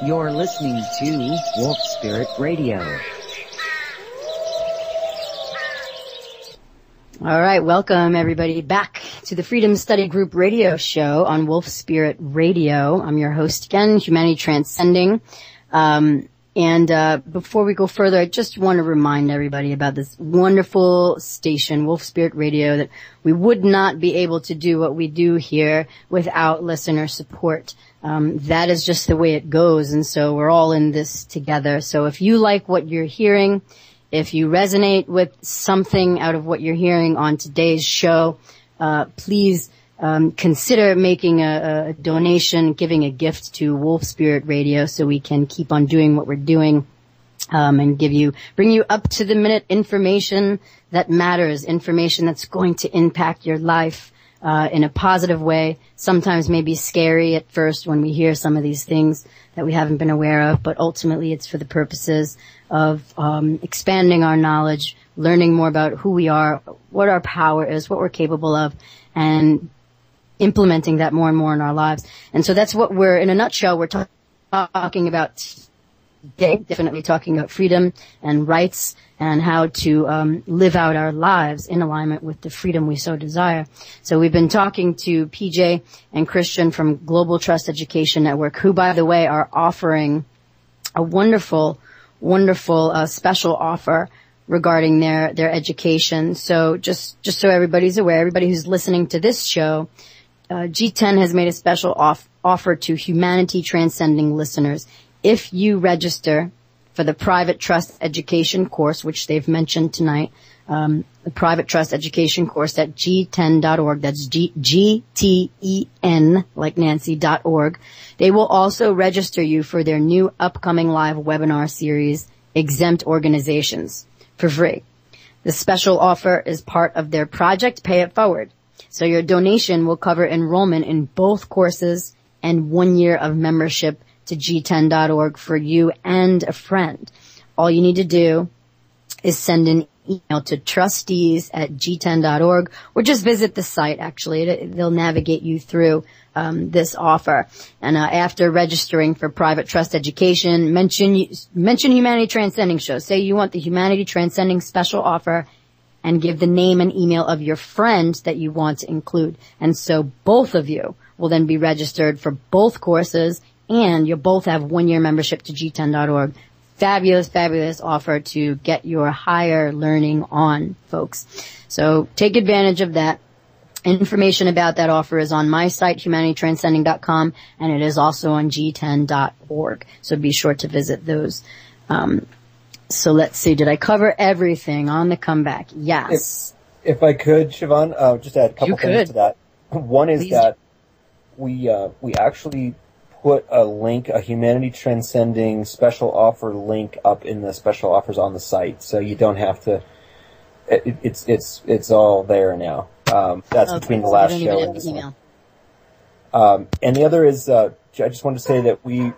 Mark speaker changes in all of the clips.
Speaker 1: You're listening to Wolf Spirit Radio.
Speaker 2: All right, welcome everybody back to the Freedom Study Group radio show on Wolf Spirit Radio. I'm your host again, Humanity Transcending. Before we go further, I just want to remind everybody about this wonderful station, Wolf Spirit Radio, that we would not be able to do what we do here without listener support. That is just the way it goes, and so we're all in this together. So if you like what you're hearing, if you resonate with something out of what you're hearing on today's show, please consider making a donation, giving a gift to Wolf Spirit Radio so we can keep on doing what we're doing, and bring you up to the minute information that matters, information that's going to impact your life, in a positive way. Sometimes maybe scary at first when we hear some of these things that we haven't been aware of, but ultimately it's for the purposes of, expanding our knowledge, learning more about who we are, what our power is, what we're capable of, and implementing that more and more in our lives. And so that's what in a nutshell, we're talking about today, definitely talking about freedom and rights and how to live out our lives in alignment with the freedom we so desire. So we've been talking to PJ and Christian from Global Trust Education Network, who, by the way, are offering a wonderful special offer regarding their education. So just so everybody's aware, everybody who's listening to this show, GTEN has made a special offer to Humanity Transcending listeners. If you register for the private trust education course, which they've mentioned tonight, the private trust education course at GTEN.org, that's GTEN, like Nancy.org, they will also register you for their new upcoming live webinar series, Exempt Organizations, for free. The special offer is part of their Project Pay It Forward. So your donation will cover enrollment in both courses and 1 year of membership to G10.org for you and a friend. All you need to do is send an email to trustees@G10.org or just visit the site, actually. They'll navigate you through this offer. And after registering for private trust education, mention Humanity Transcending Show. Say you want the Humanity Transcending special offer and give the name and email of your friend that you want to include. And so both of you will then be registered for both courses, and you'll both have 1 year membership to G10.org. Fabulous offer to get your higher learning on, folks. So take advantage of that. Information about that offer is on my site, humanitytranscending.com, and it is also on G10.org. So be sure to visit those. So let's see. Did I cover everything on the comeback? Yes.
Speaker 3: If I could, Siobhan, just add a couple things to that. One is that we actually put a Humanity Transcending special offer link up in the special offers on the site, so you don't have to. It's all there now. That's okay, between the last show and this one. And the other is, I just wanted to say that we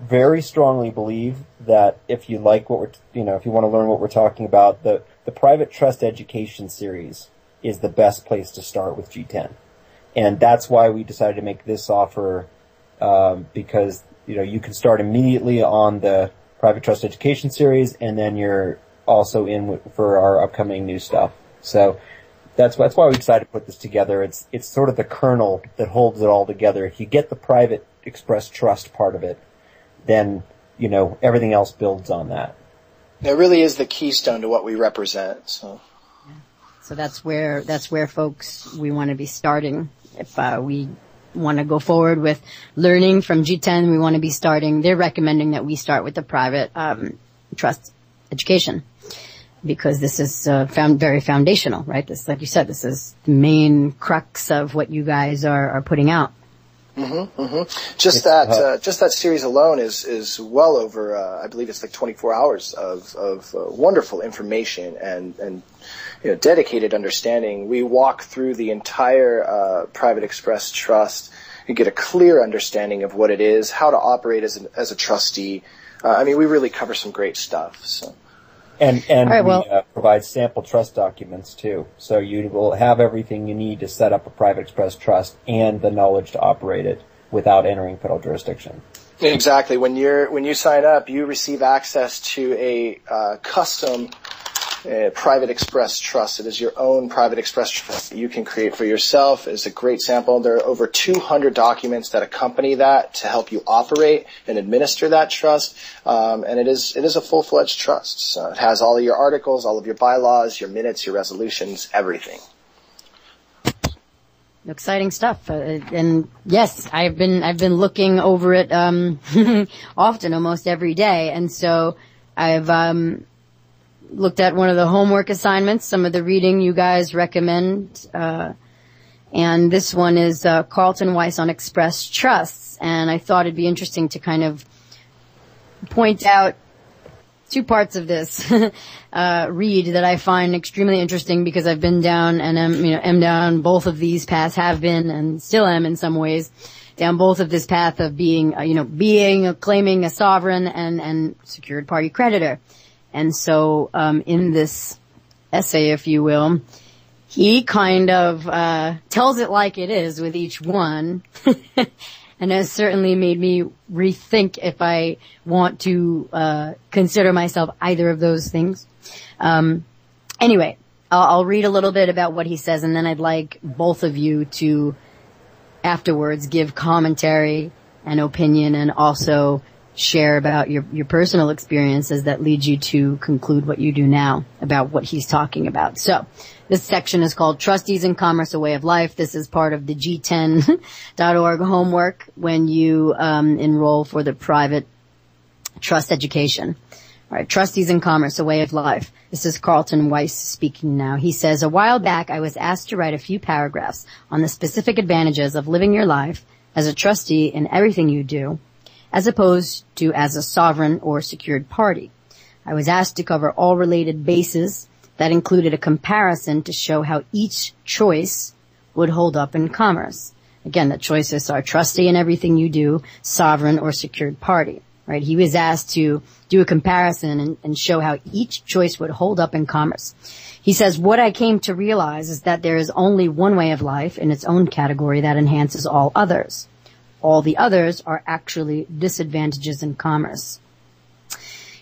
Speaker 3: very strongly believe that if you like what if you want to learn what we're talking about, the private trust education series is the best place to start with G10. And that's why we decided to make this offer, because, you can start immediately on the private trust education series, and then you're also in for our upcoming new stuff. So that's why we decided to put this together. It's sort of the kernel that holds it all together. If you get the private express trust part of it, then, everything else builds on that.
Speaker 4: It really is the keystone to what we represent. So
Speaker 2: that's where folks, we want to be starting. If we want to go forward with learning from G10, we want to be starting. They're recommending that we start with the private trust education, because this is very foundational, right? This, like you said, this is the main crux of what you guys are putting out.
Speaker 4: Just that series alone is well over, I believe it's like 24 hours of wonderful information and dedicated understanding. We walk through the entire Private Express Trust and get a clear understanding of what it is, how to operate as a trustee. We really cover some great stuff. So.
Speaker 3: And we provide sample trust documents too, so you will have everything you need to set up a Private Express Trust and the knowledge to operate it without entering federal jurisdiction.
Speaker 4: Exactly. When you sign up, you receive access to a custom private express trust. It is your own private express trust that you can create for yourself. It's a great sample. There are over 200 documents that accompany that to help you operate and administer that trust. And it is a full-fledged trust. So it has all of your articles, all of your bylaws, your minutes, your resolutions, everything.
Speaker 2: Exciting stuff. And yes, I've been looking over it, often, almost every day. And so I've, looked at one of the homework assignments, some of the reading you guys recommend, and this one is, Carlton Weiss on Express Trusts. And I thought it'd be interesting to kind of point out two parts of this read that I find extremely interesting, because I've been down and am down both of these paths, have been and still am in some ways, down both of this path of being claiming a sovereign and secured party creditor. And so in this essay, if you will, he kind of tells it like it is with each one. And has certainly made me rethink if I want to consider myself either of those things. Anyway, I'll read a little bit about what he says, and then I'd like both of you to afterwards give commentary and opinion, and also share about your personal experiences that lead you to conclude what you do now about what he's talking about. So this section is called Trustees in Commerce, A Way of Life. This is part of the GTEN.org homework when you enroll for the private trust education. All right, Trustees in Commerce, A Way of Life. This is Carlton Weiss speaking now. He says, a while back I was asked to write a few paragraphs on the specific advantages of living your life as a trustee in everything you do, as opposed to as a sovereign or secured party. I was asked to cover all related bases that included a comparison to show how each choice would hold up in commerce. Again, the choices are trustee in everything you do, sovereign or secured party, right? He was asked to do a comparison and show how each choice would hold up in commerce. He says, what I came to realize is that there is only one way of life in its own category that enhances all others. All the others are actually disadvantages in commerce.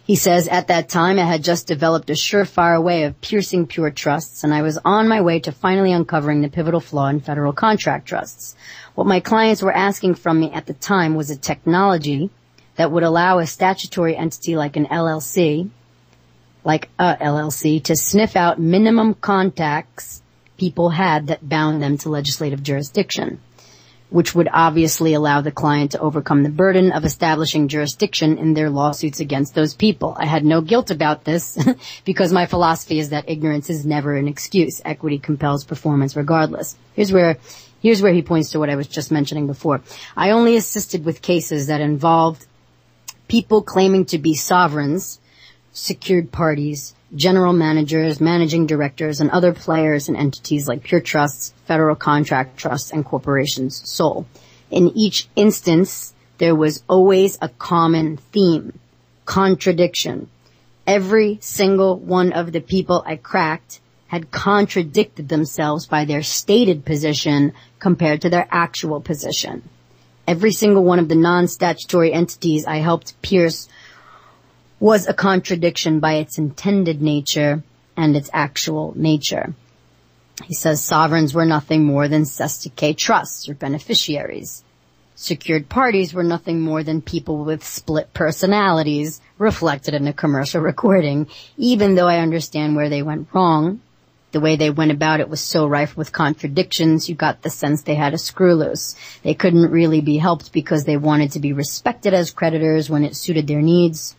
Speaker 2: He says, at that time, I had just developed a surefire way of piercing pure trusts, and I was on my way to finally uncovering the pivotal flaw in federal contract trusts. What my clients were asking from me at the time was a technology that would allow a statutory entity like an LLC, to sniff out minimum contacts people had that bound them to legislative jurisdiction, which would obviously allow the client to overcome the burden of establishing jurisdiction in their lawsuits against those people. I had no guilt about this because my philosophy is that ignorance is never an excuse. Equity compels performance regardless. Here's where he points to what I was just mentioning before. I only assisted with cases that involved people claiming to be sovereigns, secured parties, general managers, managing directors, and other players and entities like pure trusts, federal contract trusts, and corporations sole. In each instance, there was always a common theme: contradiction. Every single one of the people I cracked had contradicted themselves by their stated position compared to their actual position. Every single one of the non-statutory entities I helped pierce was a contradiction by its intended nature and its actual nature. He says sovereigns were nothing more than cestui trusts or beneficiaries. Secured parties were nothing more than people with split personalities reflected in a commercial recording. Even though I understand where they went wrong, the way they went about it was so rife with contradictions, you got the sense they had a screw loose. They couldn't really be helped because they wanted to be respected as creditors when it suited their needs,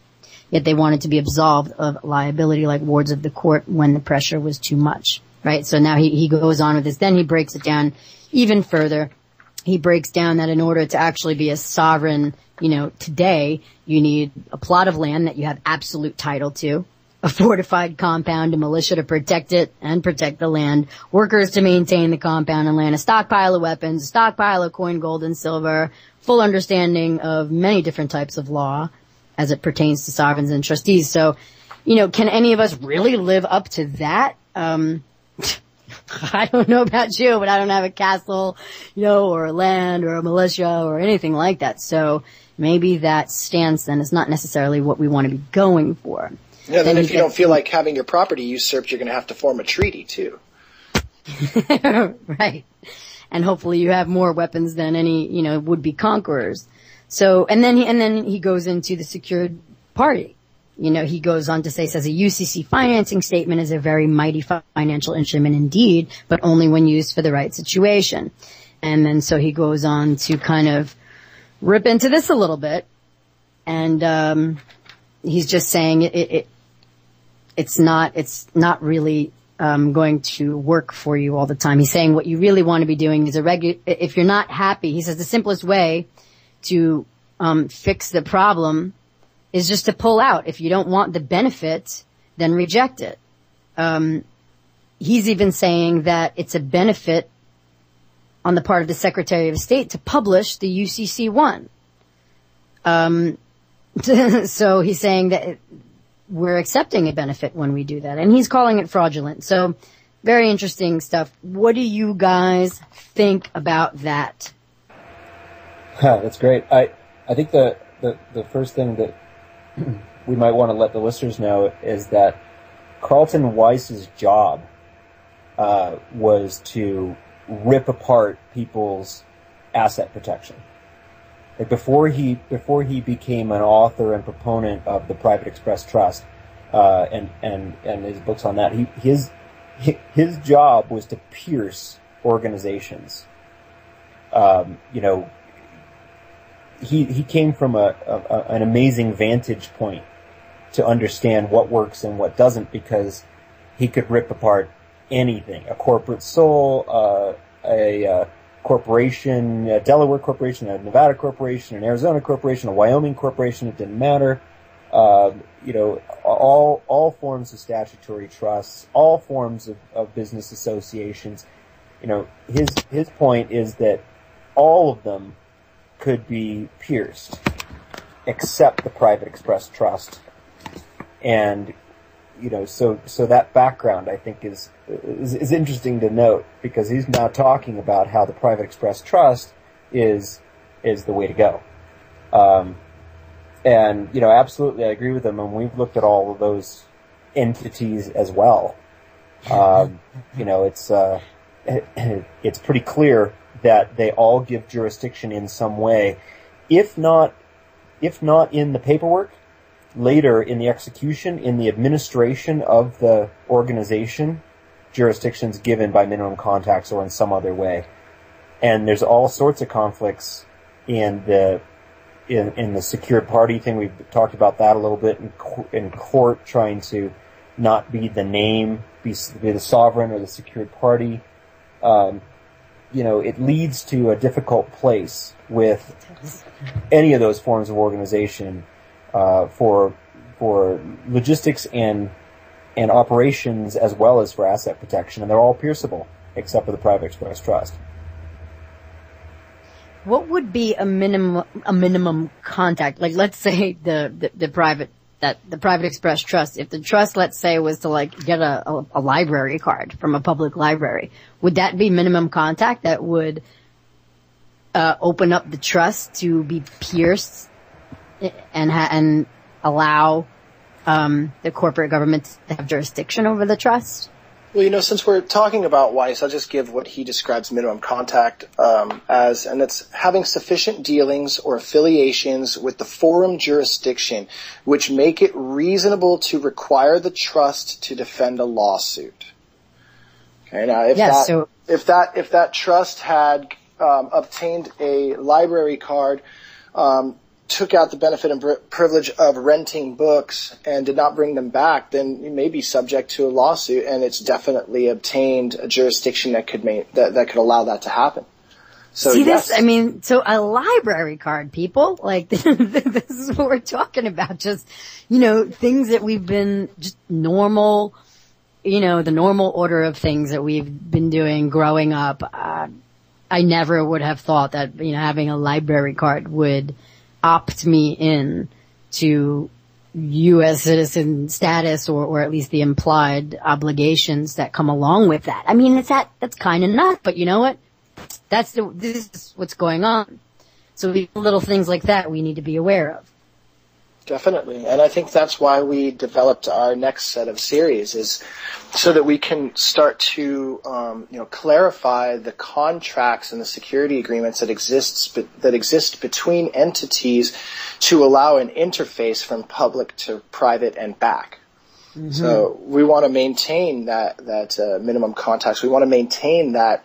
Speaker 2: yet they wanted to be absolved of liability like wards of the court when the pressure was too much, right? So now he goes on with this. Then he breaks it down even further. He breaks down that in order to actually be a sovereign, today, you need a plot of land that you have absolute title to, a fortified compound, a militia to protect it and protect the land, workers to maintain the compound and land, a stockpile of weapons, a stockpile of coin, gold, and silver, full understanding of many different types of law as it pertains to sovereigns and trustees. So, can any of us really live up to that? I don't know about you, but I don't have a castle, or a land or a militia or anything like that. So maybe that stance then is not necessarily what we want to be going for.
Speaker 4: Yeah, then if you don't feel like having your property usurped, you're going to have to form a treaty too.
Speaker 2: Right. And hopefully you have more weapons than any, would-be conquerors. So, and then he goes into the secured party. He goes on to says a UCC financing statement is a very mighty financial instrument indeed, but only when used for the right situation. And then so he goes on to kind of rip into this a little bit. And, he's just saying it's not really, going to work for you all the time. He's saying what you really want to be doing is if you're not happy, he says the simplest way to, fix the problem is just to pull out. If you don't want the benefit, then reject it. He's even saying that it's a benefit on the part of the Secretary of State to publish the UCC-1. So he's saying that we're accepting a benefit when we do that, and he's calling it fraudulent. So very interesting stuff. What do you guys think about that?
Speaker 3: That's great. I think the first thing that we might want to let the listeners know is that Carlton Weiss's job was to rip apart people's asset protection. Like before he became an author and proponent of the Private Express Trust and his books on that, his job was to pierce organizations. He came from an amazing vantage point to understand what works and what doesn't, because he could rip apart anything: a corporate soul, a corporation, a Delaware corporation, a Nevada corporation, an Arizona corporation, a Wyoming corporation. It didn't matter. All forms of statutory trusts, all forms of business associations. His point is that all of them could be pierced, except the Private Express Trust. And, so that background, I think, is interesting to note, because he's now talking about how the Private Express Trust is the way to go. And, absolutely, I agree with him, and we've looked at all of those entities as well. It's pretty clear that they all give jurisdiction in some way, if not in the paperwork, later in the execution, in the administration of the organization, jurisdictions given by minimum contacts or in some other way. And there's all sorts of conflicts in the secured party thing. We've talked about that a little bit in court, trying to not be the name, be the sovereign or the secured party. It leads to a difficult place with any of those forms of organization for logistics and operations, as well as for asset protection, and they're all pierceable except for the Private Express Trust.
Speaker 2: What would be a minimum contact? Like, let's say the Private Express Trust, if the trust, let's say, was to get a library card from a public library, would that be minimum contact that would open up the trust to be pierced and allow the corporate government to have jurisdiction over the trust?
Speaker 4: Well, since we're talking about Weiss, I'll just give what he describes minimum contact as, and it's having sufficient dealings or affiliations with the forum jurisdiction which make it reasonable to require the trust to defend a lawsuit. Okay, now if that trust had obtained a library card, took out the benefit and privilege of renting books and did not bring them back, then you may be subject to a lawsuit, and it's definitely obtained a jurisdiction that could allow that to happen. So
Speaker 2: see this? I mean, so a library card, people, this is what we're talking about. Just, things that we've been just normal, the normal order of things that we've been doing growing up. I never would have thought that, having a library card would opt me in to U.S. citizen status or at least the implied obligations that come along with that. I mean, that's kind of nuts, but you know what? This is what's going on. So little things like that we need to be aware of.
Speaker 4: Definitely. And I think that's why we developed our next set of series, is so that we can start to, clarify the contracts and the security agreements that exist between entities to allow an interface from public to private and back. Mm-hmm. So we want to maintain that minimum contacts. We want to maintain that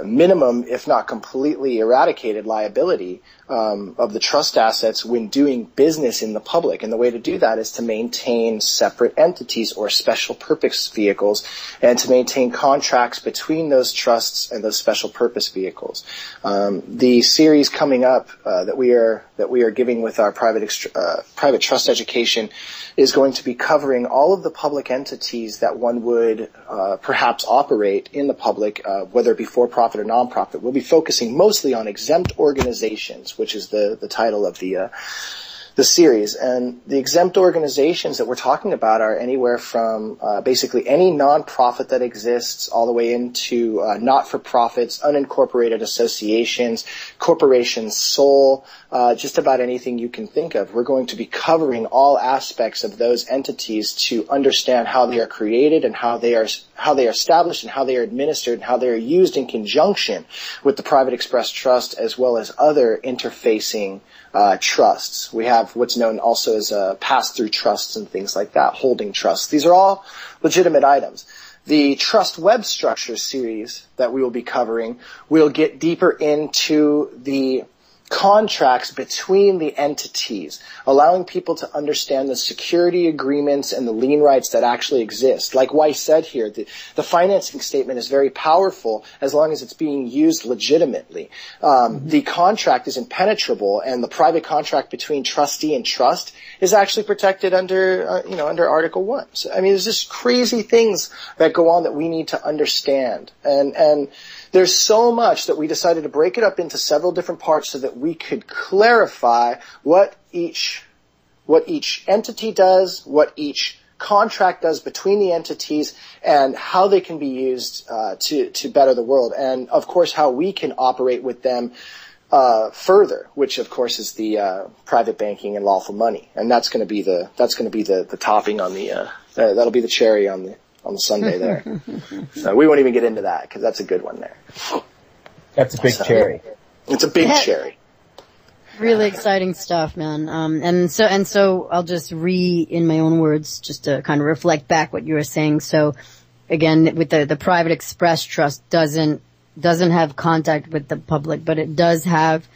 Speaker 4: minimum, if not completely eradicated, liability of the trust assets when doing business in the public. And the way to do that is to maintain separate entities or special purpose vehicles, and to maintain contracts between those trusts and those special purpose vehicles. The series coming up that we are giving with our private trust education is going to be covering all of the public entities that one would perhaps operate in the public, whether it be for-profit or non-profit. We'll be focusing mostly on exempt organizations, which is the title of the series. And the exempt organizations that we're talking about are anywhere from basically any non-profit that exists all the way into not-for-profits, unincorporated associations, corporations, sole, just about anything you can think of. We're going to be covering all aspects of those entities to understand how they are created and how they are established and how they are administered and how they are used in conjunction with the Private Express Trust as well as other interfacing trusts. We have what's known also as pass-through trusts and things like that, holding trusts. These are all legitimate items. The Trust Web Structure series that we will be covering will get deeper into the contracts between the entities, allowing people to understand the security agreements and the lien rights that actually exist. Like Weiss said here, the financing statement is very powerful as long as it's being used legitimately. The contract is impenetrable, and the private contract between trustee and trust is actually protected under Article 1. So, I mean, there's just crazy things that go on that we need to understand. And there's so much that we decided to break it up into several different parts so that we could clarify what each entity does, what each contract does between the entities, and how they can be used to better the world, and of course how we can operate with them further, which of course is the private banking and lawful money, and that's going to be the topping on the that'll be the cherry on the Sunday there. So we won't even get into that because that's a good one there.
Speaker 3: That's a big cherry.
Speaker 4: It's a big cherry.
Speaker 2: Really exciting stuff, man. And so I'll just in my own words, just to kind of reflect back what you were saying. So again, with the Private Express Trust doesn't have contact with the public, but it does have,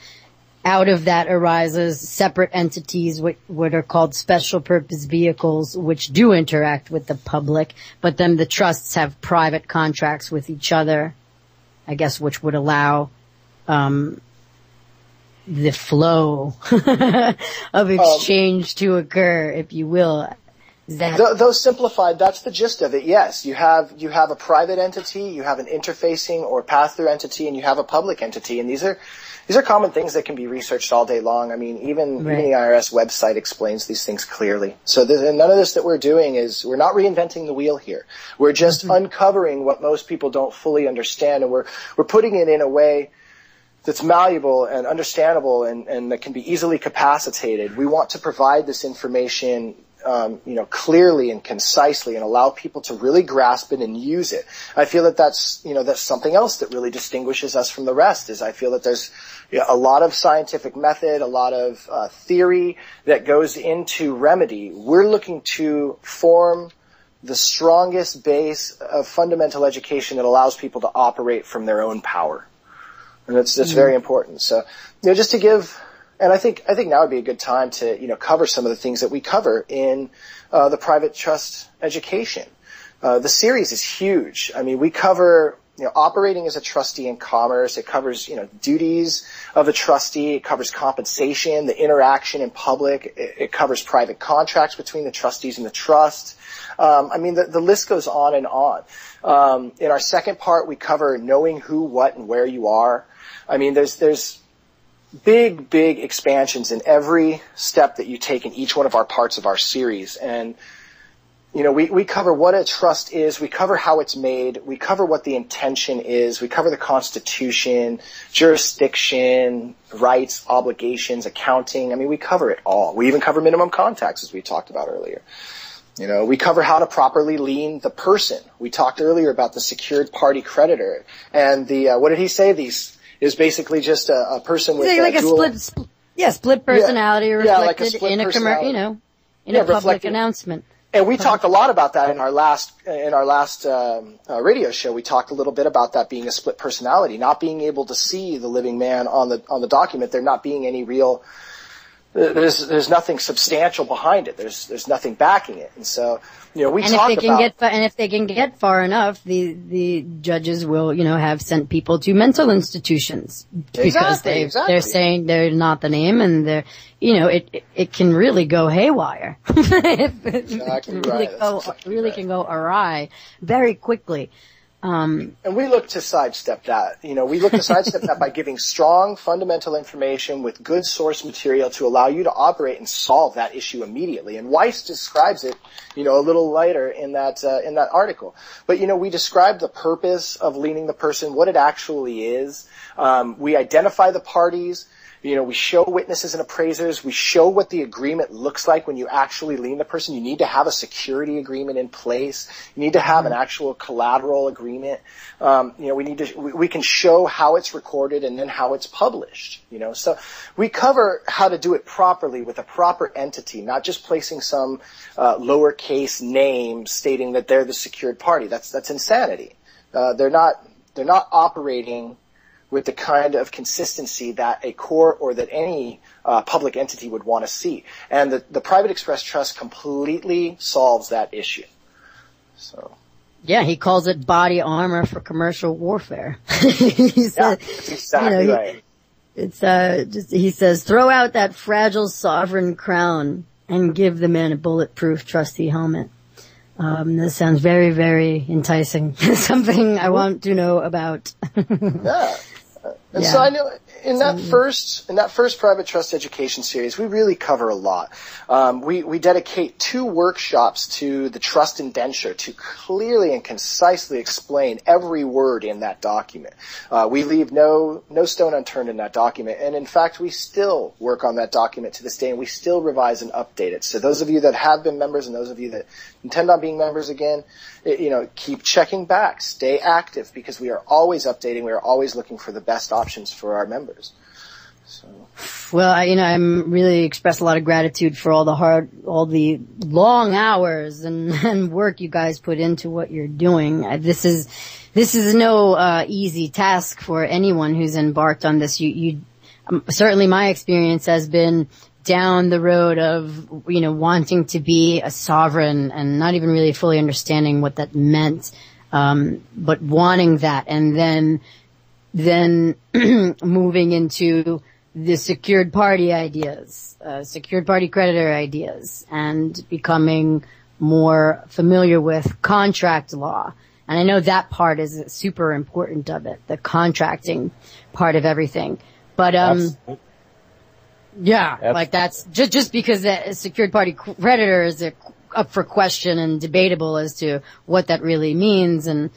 Speaker 2: out of that arises separate entities, what are called special purpose vehicles, which do interact with the public, but then the trusts have private contracts with each other, I guess, which would allow the flow of exchange to occur, if you will.
Speaker 4: Though simplified, that's the gist of it. Yes, you have a private entity, you have an interfacing or pass-through entity, and you have a public entity, and these are common things that can be researched all day long. I mean, even the IRS website explains these things clearly. So none of this that we're doing we're not reinventing the wheel here. We're just uncovering what most people don't fully understand, and we're putting it in a way that's malleable and understandable and that can be easily capacitated. We want to provide this information clearly and concisely and allow people to really grasp it and use it. I feel that that's something else that really distinguishes us from the rest. Is I feel that there's a lot of scientific method, a lot of theory that goes into remedy. We're looking to form the strongest base of fundamental education that allows people to operate from their own power. And that's very important. So, just to give, and I think now would be a good time to, cover some of the things that we cover in the private trust education. The series is huge. I mean, we cover, operating as a trustee in commerce. It covers, duties of a trustee. It covers compensation, the interaction in public. It covers private contracts between the trustees and the trust. The list goes on and on. In our second part, we cover knowing who, what, and where you are. I mean, there's big expansions in every step that you take in each one of our parts of our series. And, we cover what a trust is, we cover how it's made, we cover what the intention is, we cover the Constitution, jurisdiction, rights, obligations, accounting. I mean, we cover it all. We even cover minimum contacts, as we talked about earlier. We cover how to properly lien the person. We talked earlier about the secured party creditor. And what did he say? These is basically just a person with
Speaker 2: like
Speaker 4: dual,
Speaker 2: split personality reflected
Speaker 4: like
Speaker 2: in a in a public announcement.
Speaker 4: And we talked a lot about that in our last radio show. We talked a little bit about that being a split personality, not being able to see the living man on the document. There not being any real. There's nothing substantial behind it. There's nothing backing it, and so we talk about.
Speaker 2: And if they can get far enough, the judges will have sent people to mental institutions because they're saying they're not the name, and they're it can really go haywire. Can go awry very quickly.
Speaker 4: And we look to sidestep that. We look to sidestep that by giving strong fundamental information with good source material to allow you to operate and solve that issue immediately. And Weiss describes it, a little later in that article. But, we describe the purpose of liening the person, what it actually is. We identify the parties. We show witnesses and appraisers. We show what the agreement looks like when you actually lien the person. You need to have a security agreement in place. You need to have an actual collateral agreement. We can show how it's recorded and then how it's published. So we cover how to do it properly with a proper entity, not just placing some lowercase name stating that they're the secured party. That's insanity. They're not operating with the kind of consistency that a court or that any public entity would want to see. And the Private Express Trust completely solves that issue. So.
Speaker 2: Yeah, he calls it body armor for commercial warfare. He said,
Speaker 4: that's exactly right.
Speaker 2: He says, throw out that fragile sovereign crown and give the man a bulletproof trustee helmet. This sounds very, very enticing. Something I want to know about.
Speaker 4: Yeah. And so I know in that first private trust education series, we really cover a lot. We dedicate 2 workshops to the trust indenture to clearly and concisely explain every word in that document. We leave no stone unturned in that document. And in fact, we still work on that document to this day, and we still revise and update it. So those of you that have been members and those of you that intend on being members again, keep checking back, stay active, because we are always updating. We are always looking for the best options for our members. So.
Speaker 2: Well, I'm really express a lot of gratitude for all the long hours and work you guys put into what you're doing. This is no easy task for anyone who's embarked on this. Certainly my experience has been down the road of, wanting to be a sovereign and not even really fully understanding what that meant, but wanting that, and then moving into the secured party ideas, secured party creditor ideas, and becoming more familiar with contract law. And I know that part is super important of it, the contracting part of everything. But, like that's just because a secured party creditor is up for question and debatable as to what that really means and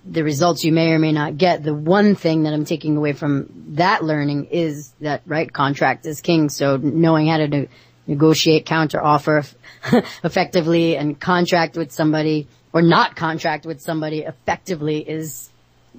Speaker 2: the results you may or may not get. The one thing that I'm taking away from that learning is that, right, contract is king. So knowing how to negotiate counter offer effectively and contract with somebody or not contract with somebody effectively is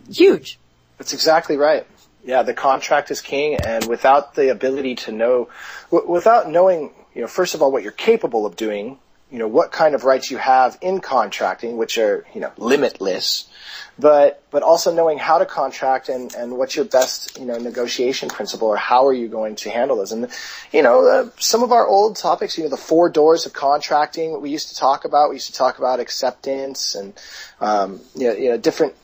Speaker 2: huge.
Speaker 4: That's exactly right. Yeah, the contract is king, and without the ability to know, without knowing, first of all, what you're capable of doing, what kind of rights you have in contracting, which are, limitless, but also knowing how to contract and what's your best, negotiation principle, or how are you going to handle this. And, some of our old topics, the 4 doors of contracting, what we used to talk about acceptance and,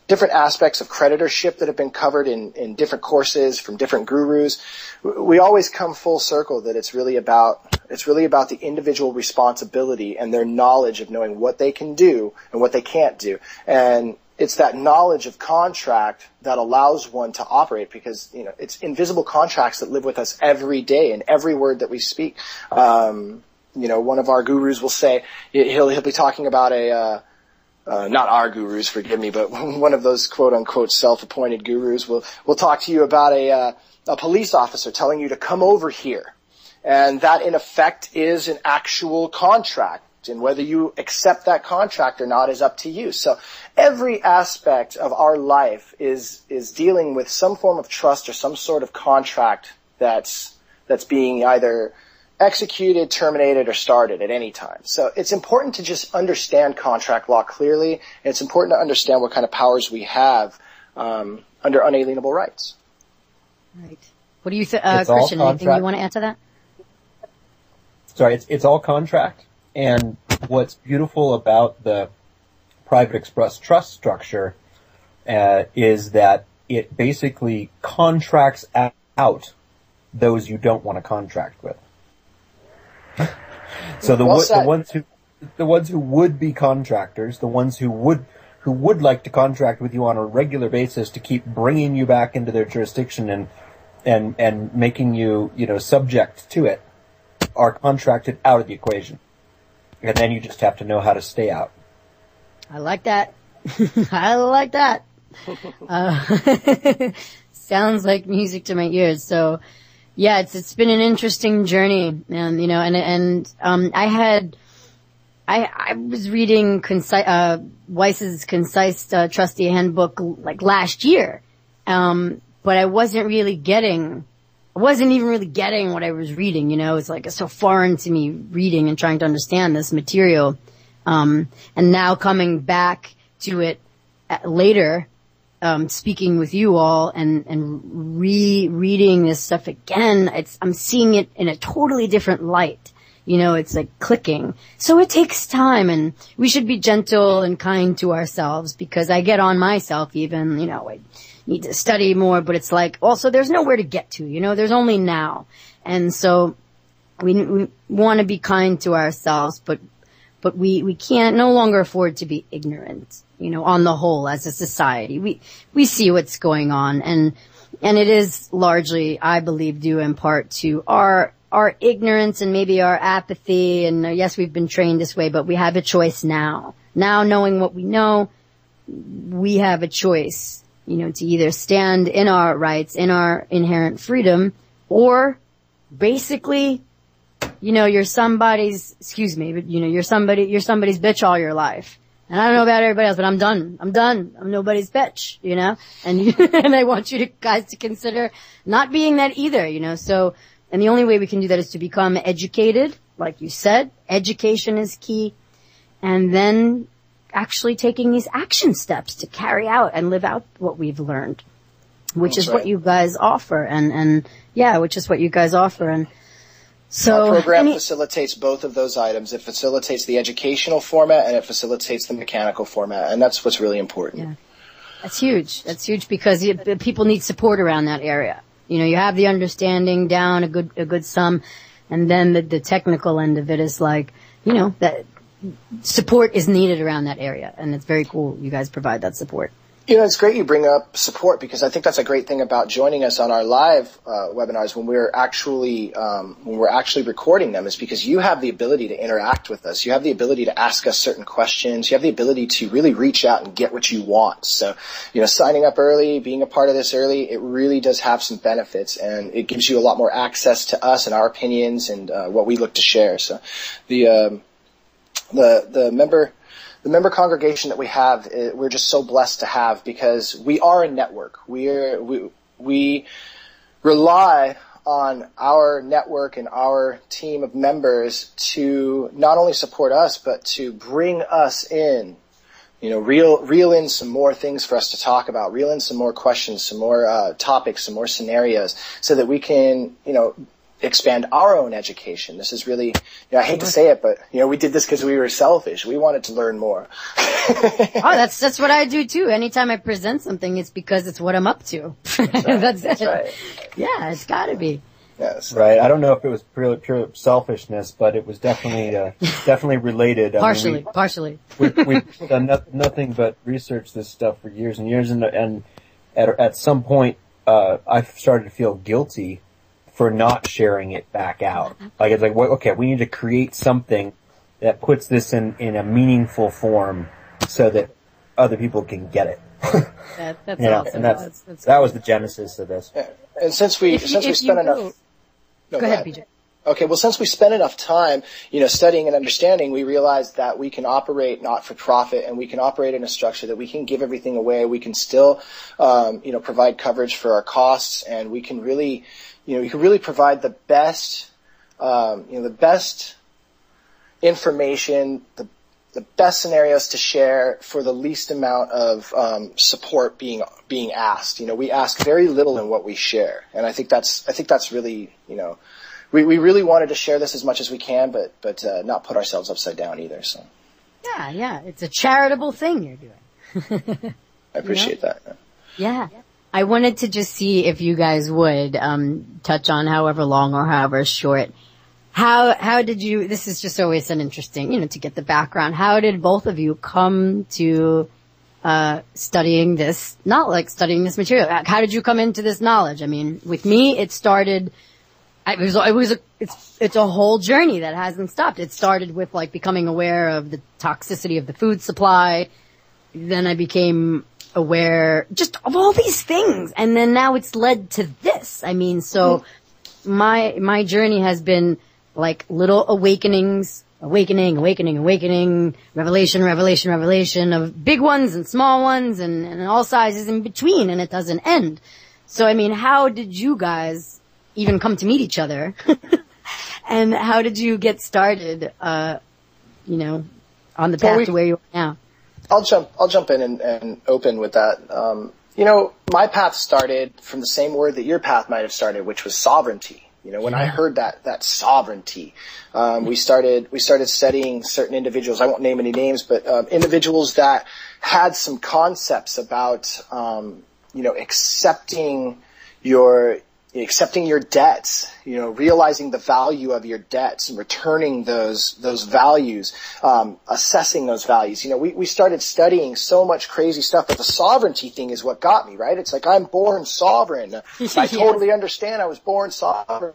Speaker 4: different aspects of creditorship that have been covered in different courses from different gurus. We always come full circle that it's really about the individual responsibility and their knowledge of knowing what they can do and what they can't do. And it's that knowledge of contract that allows one to operate, because, it's invisible contracts that live with us every day in every word that we speak. One of our gurus will say, he'll be talking about not our gurus, forgive me, but one of those quote unquote self-appointed gurus will talk to you about a police officer telling you to come over here. And that in effect is an actual contract. And whether you accept that contract or not is up to you. So every aspect of our life is dealing with some form of trust or some sort of contract that's being either executed, terminated, or started at any time. So it's important to just understand contract law clearly, and it's important to understand what kind of powers we have under unalienable rights.
Speaker 2: Right. What do you think, Christian? Anything you want to add to that?
Speaker 3: Sorry, it's all contract. And what's beautiful about the private express trust structure is that it basically contracts out those you don't want to contract with. So the ones who would be contractors, the ones who would like to contract with you on a regular basis to keep bringing you back into their jurisdiction and making you subject to it, are contracted out of the equation. And then you just have to know how to stay out.
Speaker 2: I like that. I like that. Sounds like music to my ears. So, yeah, it's been an interesting journey, and I was reading Weiss's Concise Trustee Handbook like last year, but I wasn't even really getting what I was reading, it's like it's so foreign to me reading and trying to understand this material. And now coming back to it later, speaking with you all and rereading this stuff again, I'm seeing it in a totally different light. It's like clicking. So it takes time, and we should be gentle and kind to ourselves, because I get on myself even, I need to study more, but it's like also there's nowhere to get to, there's only now. And so we want to be kind to ourselves, but we can't no longer afford to be ignorant, on the whole as a society. We see what's going on, and it is largely, I believe, due in part to our ignorance and maybe our apathy. And yes, we've been trained this way, but we have a choice now. Now, knowing what we know, we have a choice, to either stand in our rights, in our inherent freedom, or basically, you're somebody's, you're somebody's bitch all your life. And I don't know about everybody else, but I'm done. I'm nobody's bitch, and I want you guys to consider not being that either, so, and the only way we can do that is to become educated. Like you said, education is key. And then actually taking these action steps to carry out and live out what we've learned, which is what you guys offer. And which is what you guys offer. And so
Speaker 4: our program facilitates both of those items. It facilitates the educational format, and it facilitates the mechanical format. And that's what's really important.
Speaker 2: Yeah. That's huge. That's huge, because people need support around that area. You have the understanding down a good sum, and then the technical end of it is like, that support is needed around that area, and it's very cool you guys provide that support.
Speaker 4: It's great you bring up support, because I think that's a great thing about joining us on our live webinars when we're actually recording them, is because you have the ability to interact with us. You have the ability to ask us certain questions. You have the ability to really reach out and get what you want. So, signing up early, being a part of this early, it really does have some benefits, and it gives you a lot more access to us and our opinions and what we look to share. So, the member congregation that we have, we're just so blessed to have, because we are a network. We rely on our network and our team of members to not only support us, but to bring us in, reel in some more things for us to talk about, reel in some more questions, some more topics, some more scenarios, so that we can, expand our own education. This is really, I hate to say it, but, we did this because we were selfish. We wanted to learn more.
Speaker 2: That's what I do too. Anytime I present something, it's because it's what I'm up to. That's it. Right. Yeah, it's gotta be.
Speaker 4: Yes.
Speaker 3: Right. I don't know if it was pure selfishness, but it was definitely related.
Speaker 2: Partially.
Speaker 3: We've done nothing but research this stuff for years and years, and at some point, I started to feel guilty for not sharing it back out. Like, it's like, okay, we need to create something that puts this in a meaningful form so that other people can get it.
Speaker 2: That's awesome.
Speaker 3: And that was the genesis of this.
Speaker 4: Yeah. And since we spent enough.
Speaker 2: Go ahead, BJ.
Speaker 4: Okay, well, since we spent enough time, studying and understanding, we realized that we can operate not for profit, and we can operate in a structure that we can give everything away. We can still, provide coverage for our costs, and we can really, we can really provide the best, the best information, the best scenarios to share for the least amount of support being asked. We ask very little in what we share, and I think that's really, we really wanted to share this as much as we can, but not put ourselves upside down either. So
Speaker 2: yeah, it's a charitable thing you're doing.
Speaker 4: I appreciate that.
Speaker 2: Yeah. I wanted to just see if you guys would touch on, however long or however short, how did you, this is just always an interesting, to get the background. How did both of you come to studying this, not like studying this material? How did you come into this knowledge? I mean, with me, it started, it's a whole journey that hasn't stopped. It started with like becoming aware of the toxicity of the food supply. Then I became aware just of all these things. And then now it's led to this. I mean, so my journey has been like little awakenings, awakening, revelation of big ones and small ones and all sizes in between, and it doesn't end. So, I mean, how did you guys even come to meet each other? And how did you get started, on the path to where you are now?
Speaker 4: I'll jump in and open with that. My path started from the same word that your path might have started, which was sovereignty. When I heard that sovereignty, we started studying certain individuals. I won't name any names, but individuals that had some concepts about, accepting your debts, realizing the value of your debts and returning those values, assessing those values. We started studying so much crazy stuff, but the sovereignty thing is what got me, right? It's like, I'm born sovereign. I totally understand I was born sovereign.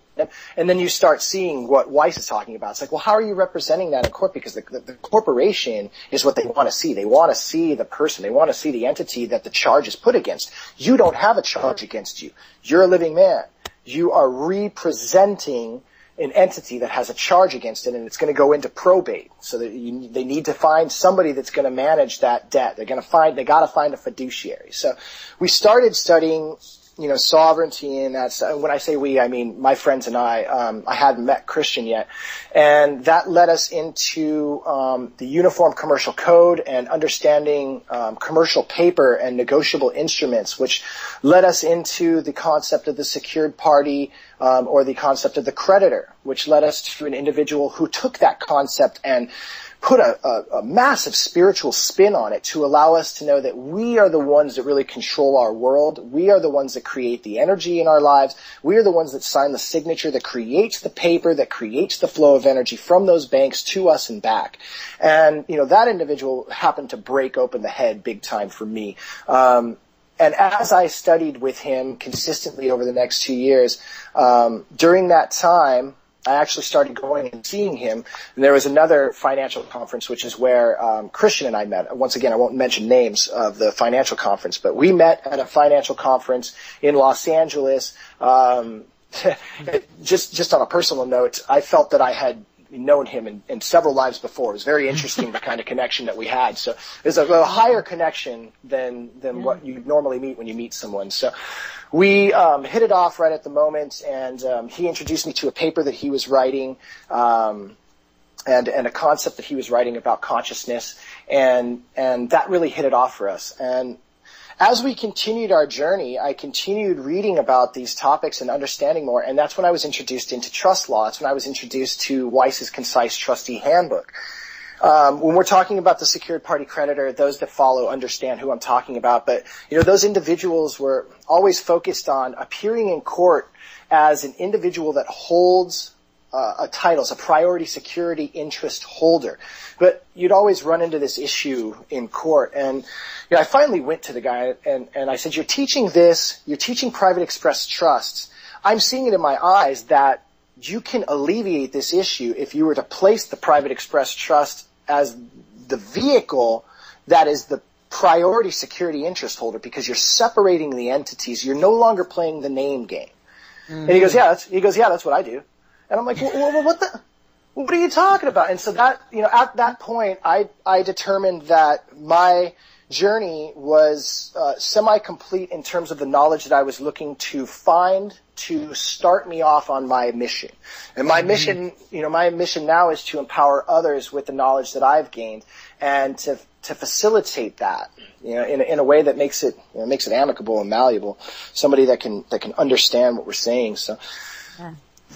Speaker 4: And then you start seeing what Weiss is talking about. It's like, well, how are you representing that in court? Because the corporation is what they want to see. They want to see the person. They want to see the entity that the charge is put against. You don't have a charge against you. You're a living man. You are representing an entity that has a charge against it, and it's going to go into probate. So that they need to find somebody that's going to manage that debt. They got to find a fiduciary. So we started studying, sovereignty, and that's, when I say we, I mean my friends and I hadn't met Christian yet. And that led us into, the Uniform Commercial Code and understanding, commercial paper and negotiable instruments, which led us into the concept of the secured party, or the concept of the creditor, which led us to an individual who took that concept and put a massive spiritual spin on it to allow us to know that we are the ones that really control our world. We are the ones that create the energy in our lives. We are the ones that sign the signature that creates the paper, that creates the flow of energy from those banks to us and back. And, that individual happened to break open the head big time for me. And as I studied with him consistently over the next 2 years, during that time, I actually started going and seeing him. And there was another financial conference, which is where Christian and I met. Once again, I won't mention names of the financial conference, but we met at a financial conference in Los Angeles. Just on a personal note, I felt that I had known him in several lives before. It was very interesting, the kind of connection that we had. So there's a higher connection than what you normally meet when you meet someone. So we hit it off right at the moment, and he introduced me to a paper that he was writing, and a concept that he was writing about consciousness, and that really hit it off for us. And as we continued our journey, I continued reading about these topics and understanding more, and that's when I was introduced into trust law. That's when I was introduced to Weiss's Concise Trustee Handbook. When we're talking about the secured party creditor, those that follow understand who I'm talking about. But, those individuals were always focused on appearing in court as an individual that holds a title, as a priority security interest holder. But you'd always run into this issue in court. And I finally went to the guy and I said, you're teaching private express trusts. I'm seeing it in my eyes that you can alleviate this issue if you were to place the private express trust as the vehicle that is the priority security interest holder, because you're separating the entities. You're no longer playing the name game. Mm-hmm. And he goes, yeah, that's what I do. And I'm like, well, what are you talking about? And so that, at that point, I determined that my journey was semi-complete in terms of the knowledge that I was looking to find to start me off on my mission. And my mission now is to empower others with the knowledge that I've gained and to facilitate that, in a way that makes it amicable and malleable, somebody that can understand what we're saying. So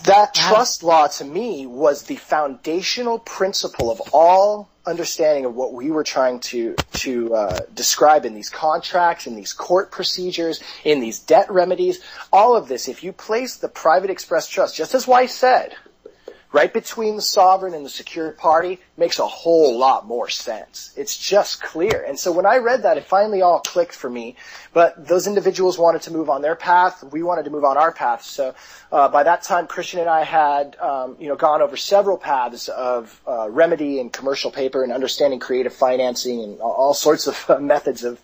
Speaker 4: that trust law to me was the foundational principle of all understanding of what we were trying to describe in these contracts, in these court procedures, in these debt remedies. All of this, if you place the private express trust, just as Weiss said, right between the sovereign and the secured party, makes a whole lot more sense. It's just clear. And so when I read that, it finally all clicked for me. But those individuals wanted to move on their path. We wanted to move on our path. So by that time, Christian and I had gone over several paths of remedy and commercial paper and understanding creative financing and all sorts of methods of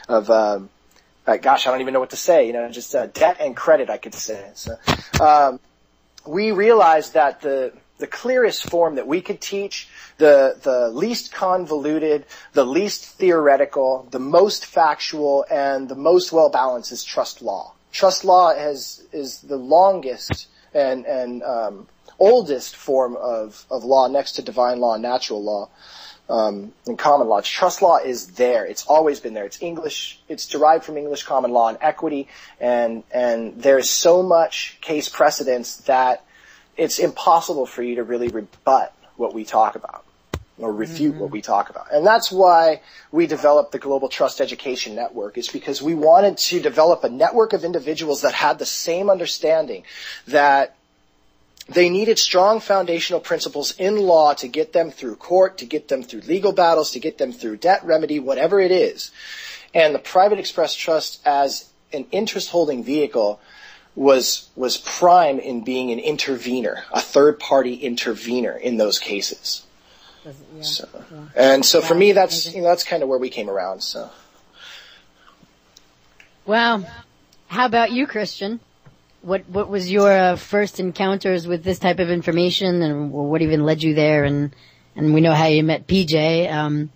Speaker 4: gosh, I don't even know what to say. Just debt and credit, I could say. So we realized that the clearest form that we could teach, the least convoluted, the least theoretical, the most factual, and the most well-balanced is trust law. Trust law is the longest and oldest form of law next to divine law and natural law and common law. Trust law is there. It's always been there. It's English. It's derived from English common law and equity, and there's so much case precedence that it's impossible for you to really rebut what we talk about or refute what we talk about. And that's why we developed the Global Trust Education Network, is because we wanted to develop a network of individuals that had the same understanding that they needed strong foundational principles in law to get them through court, to get them through legal battles, to get them through debt remedy, whatever it is. And the private express trust as an interest-holding vehicle was prime in being an intervener, a third-party intervener in those cases. And so for me, that's kind of where we came around. So.
Speaker 2: Wow. How about you, Christian? What was your first encounters with this type of information, and what even led you there? And we know how you met PJ.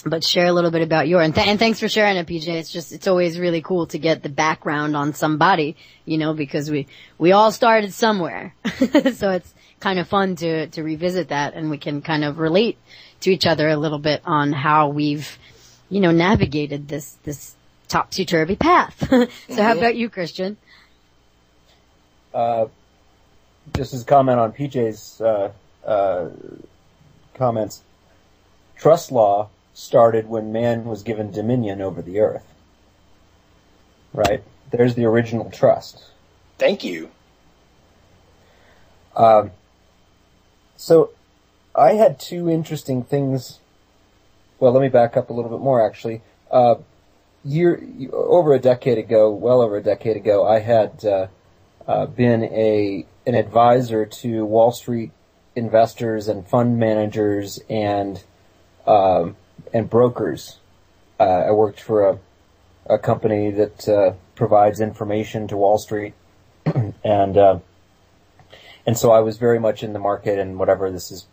Speaker 2: But share a little bit about and thanks for sharing it, PJ. It's always really cool to get the background on somebody, because we all started somewhere. So it's kind of fun to revisit that, and we can kind of relate to each other a little bit on how we've, navigated this topsy-turvy path. So how about you, Christian?
Speaker 3: Just as a comment on PJ's, comments, trust law started when man was given dominion over the earth. Right? There's the original trust.
Speaker 4: Thank you.
Speaker 3: So I had two interesting things. Well, let me back up a little bit more, actually. Well over a decade ago, I had been an advisor to Wall Street investors and fund managers and brokers. I worked for a company that provides information to Wall Street, and so I was very much in the market, and whatever this is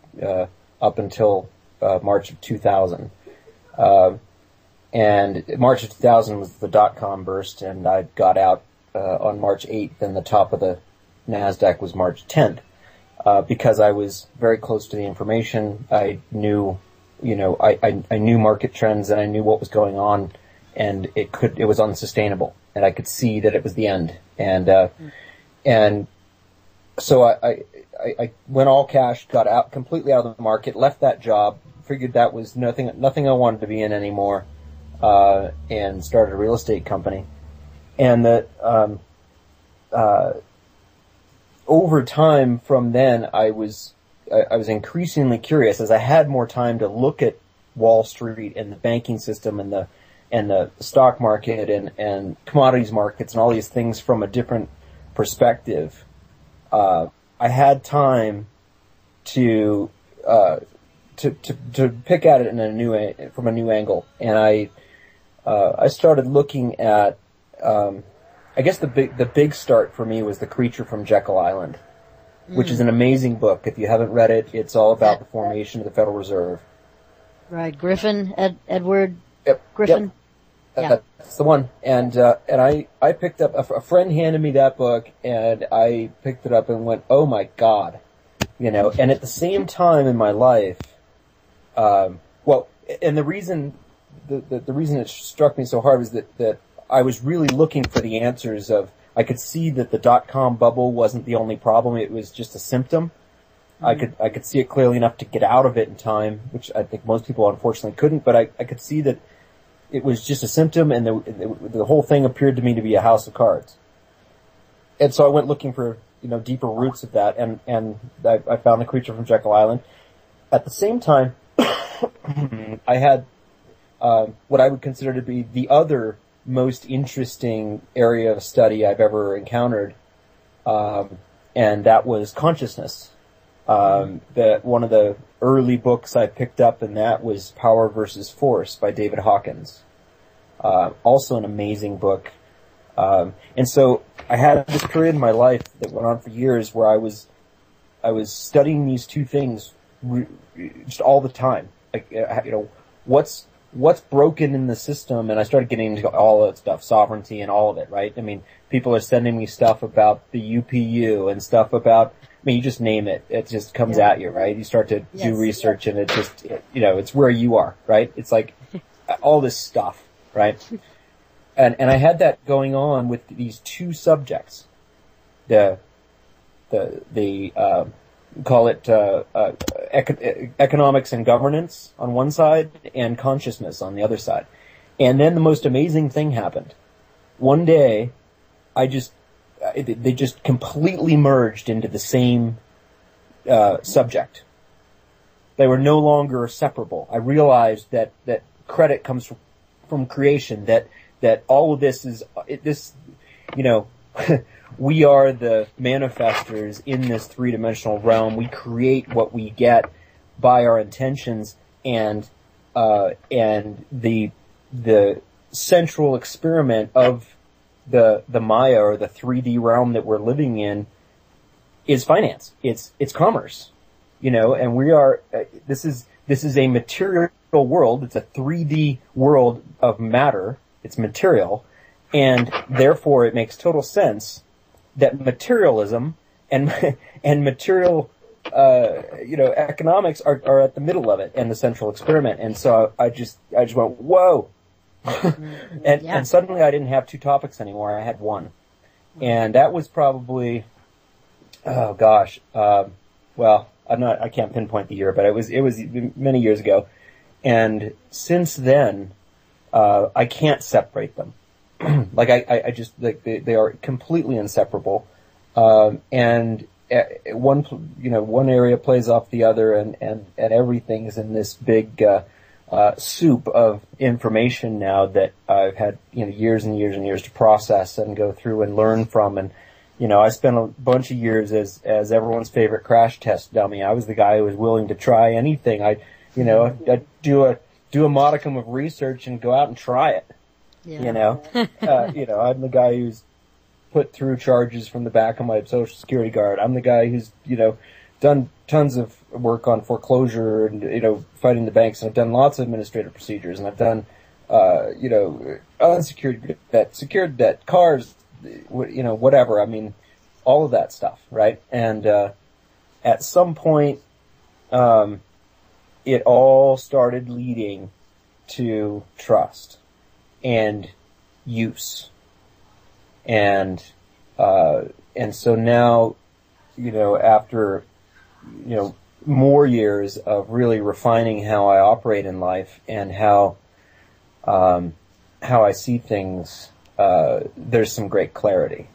Speaker 3: up until March of 2000. And March of 2000 was the dot-com burst, and I got out on March 8th, and the top of the NASDAQ was March 10th, because I was very close to the information. I knew, I knew market trends, and I knew what was going on, and it was unsustainable, and I could see that it was the end. And so I went all cash, got out completely out of the market, left that job, figured that was nothing I wanted to be in anymore, and started a real estate company. And that, over time from then, I was increasingly curious as I had more time to look at Wall Street and the banking system and the stock market and commodities markets and all these things from a different perspective. I had time to pick at it from a new angle, and I started looking at, I guess the big start for me was The Creature from Jekyll Island, which is an amazing book. If you haven't read it, it's all about the formation of the Federal Reserve.
Speaker 2: Right, Griffin, Edward
Speaker 3: Yep.
Speaker 2: Griffin.
Speaker 3: Yep.
Speaker 2: Yeah.
Speaker 3: That's the one. And I picked up, a friend handed me that book, and I picked it up and went, oh my God. And at the same time in my life, and the reason it struck me so hard was that I was really looking for the answers I could see that the dot-com bubble wasn't the only problem, it was just a symptom. Mm-hmm. I could see it clearly enough to get out of it in time, which I think most people unfortunately couldn't, but I could see that it was just a symptom, and the whole thing appeared to me to be a house of cards. And so I went looking for, deeper roots of that, and I found The Creature from Jekyll Island. At the same time, I had what I would consider to be the other most interesting area of study I've ever encountered, and that was consciousness. That one of the early books I picked up, and that was Power versus Force by David Hawkins. Also an amazing book. And so I had this period in my life that went on for years where I was studying these two things just all the time. Like, what's broken in the system, and I started getting into all that stuff, sovereignty and all of it, right? I mean, people are sending me stuff about the UPU and stuff about, you just name it. It just comes at you, right? You start to do research, and it just, it's where you are, right? It's like all this stuff, right? And I had that going on with these two subjects. Call it economics and governance on one side, and consciousness on the other side. And then the most amazing thing happened. One day, they just completely merged into the same subject. They were no longer separable. I realized that credit comes from creation, that all of this is we are the manifestors in this three-dimensional realm. We create what we get by our intentions, and the central experiment of the Maya, or the 3D realm that we're living in, is finance. It's commerce, and we are. This is a material world. It's a 3D world of matter. It's material, and therefore it makes total sense that materialism and material, economics are at the middle of it, and the central experiment. And so I just went, whoa. And suddenly I didn't have two topics anymore. I had one. And that was probably, I can't pinpoint the year, but it was many years ago. And since then, I can't separate them. They are completely inseparable. And one area plays off the other, and everything is in this big, soup of information now that I've had, years and years and years to process and go through and learn from. And, I spent a bunch of years as everyone's favorite crash test dummy. I was the guy who was willing to try anything. I'd do a modicum of research and go out and try it. Yeah. I'm the guy who's put through charges from the back of my Social Security card. I'm the guy who's, done tons of work on foreclosure and, fighting the banks. And I've done lots of administrative procedures, and I've done, unsecured debt, secured debt, cars, whatever. I mean, all of that stuff, right? And, at some point, it all started leading to trust and use. And so now, after, more years of really refining how I operate in life and how I see things, there's some great clarity.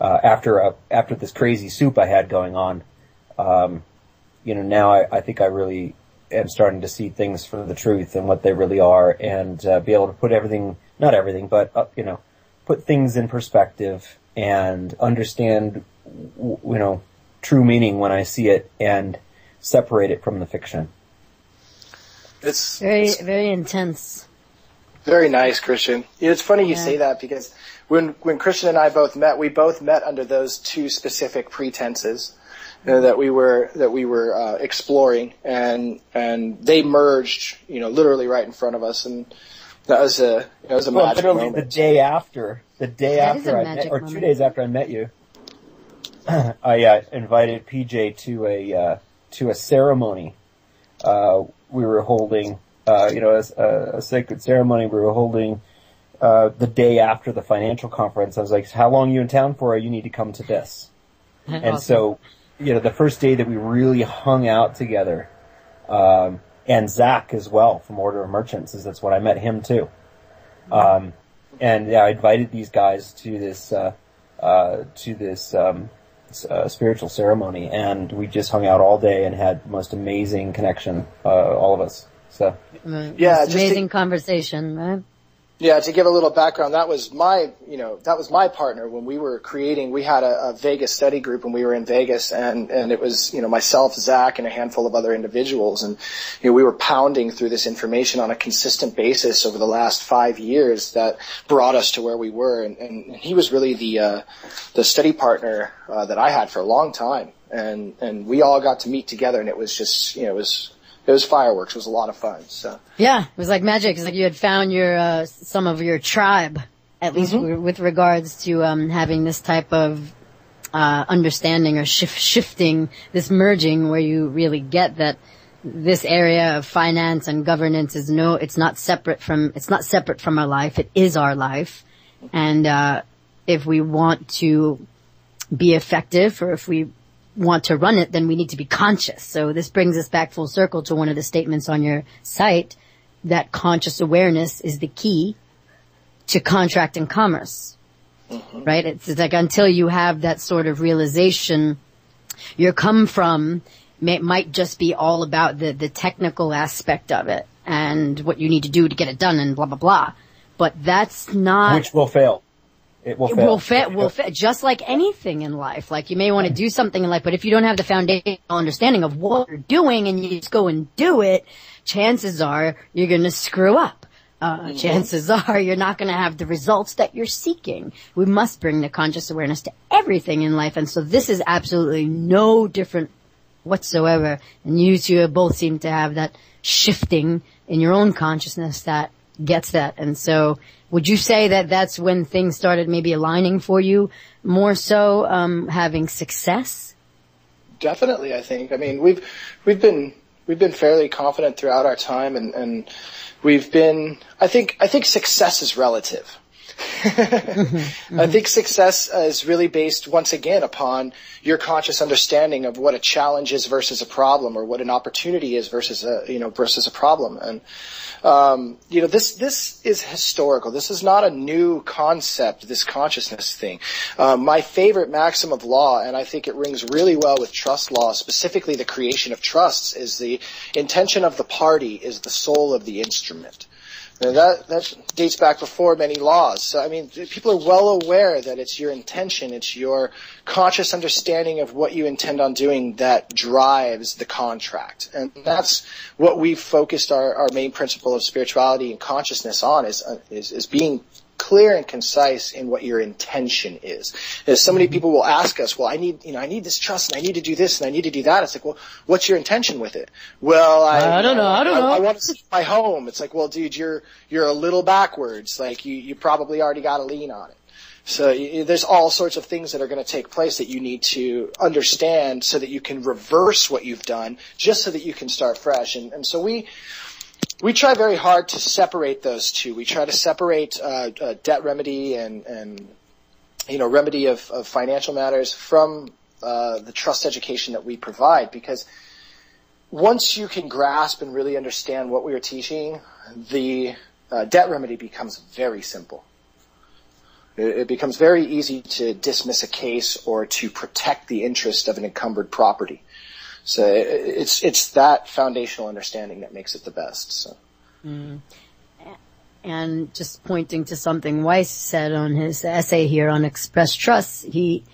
Speaker 3: after this crazy soup I had going on, now I think I really am starting to see things for the truth and what they really are, and be able to put not everything, but put things in perspective and understand, true meaning when I see it, and separate it from the fiction.
Speaker 4: It's
Speaker 2: very intense.
Speaker 4: Very nice, Christian. It's funny you say that, because when Christian and I both met, we both met under those two specific pretenses that we were exploring, and they merged, literally right in front of us, and that was a magic moment.
Speaker 3: The day after I met, or 2 days after I met you, I invited PJ to a ceremony we were holding, a sacred ceremony we were holding the day after the financial conference. I was like, how long are you in town for? You need to come to this. And so, the first day that we really hung out together, and Zach as well from Order of Merchants, that's when I met him too. I invited these guys to this spiritual ceremony, and we just hung out all day and had the most amazing connection, all of us. So,
Speaker 2: amazing conversation, right?
Speaker 4: Yeah, to give a little background, that was my partner when we were creating. We had a Vegas study group when we were in Vegas, and it was, myself, Zach, and a handful of other individuals, and, we were pounding through this information on a consistent basis over the last 5 years that brought us to where we were, and he was really the study partner, that I had for a long time, and we all got to meet together, and it was just, it was fireworks. It was a lot of fun. So
Speaker 2: yeah, it was like magic. It's like you had found your some of your tribe, at least with regards to having this type of understanding or shifting, this merging, where you really get that this area of finance and governance is it's not separate from our life. It is our life, and if we want to be effective, or if we want to run it, then we need to be conscious. So this brings us back full circle to one of the statements on your site, that conscious awareness is the key to contract and commerce. Right? It's like until you have that sort of realization, your come from might just be all about the technical aspect of it and what you need to do to get it done and blah, blah, blah. But that's not...
Speaker 3: Which will fail. It will fail.
Speaker 2: Just like anything in life. Like, you may want to do something in life, but if you don't have the foundational understanding of what you're doing and you just go and do it, chances are you're going to screw up. Chances are you're not going to have the results that you're seeking. We must bring the conscious awareness to everything in life. And so this is absolutely no different whatsoever. And you two both seem to have that shifting in your own consciousness that gets that. And so would you say that that's when things started maybe aligning for you more so, having success?
Speaker 4: Definitely, I think. I mean, we've been fairly confident throughout our time, and we've been, I think success is relative. I think success is really based, once again, upon your conscious understanding of what a challenge is versus a problem, or what an opportunity is versus a problem. And this is historical. This is not a new concept, this consciousness thing. My favorite maxim of law, and I think it rings really well with trust law, specifically the creation of trusts, is the intention of the party is the soul of the instrument. And that dates back before many laws. So, I mean, people are well aware that it's your intention, it's your conscious understanding of what you intend on doing that drives the contract. And that's what we've focused our main principle of spirituality and consciousness on, is being clear and concise in what your intention is. As so many people will ask us, well, I need this trust, and I need to do this, and I need to do that. It's like, well, what's your intention with it? Well, I don't know. I want to see my home. It's like, well, dude, you're a little backwards. Like, you probably already got a lien on it. So there's all sorts of things that are going to take place that you need to understand so that you can reverse what you've done, just so that you can start fresh. And so we try very hard to separate those two. We try to separate debt remedy and remedy of financial matters from the trust education that we provide, because once you can grasp and really understand what we are teaching, the debt remedy becomes very simple. It becomes very easy to dismiss a case or to protect the interest of an encumbered property. So it's that foundational understanding that makes it the best. So.
Speaker 2: Mm. And just pointing to something Weiss said on his essay here on express trust, he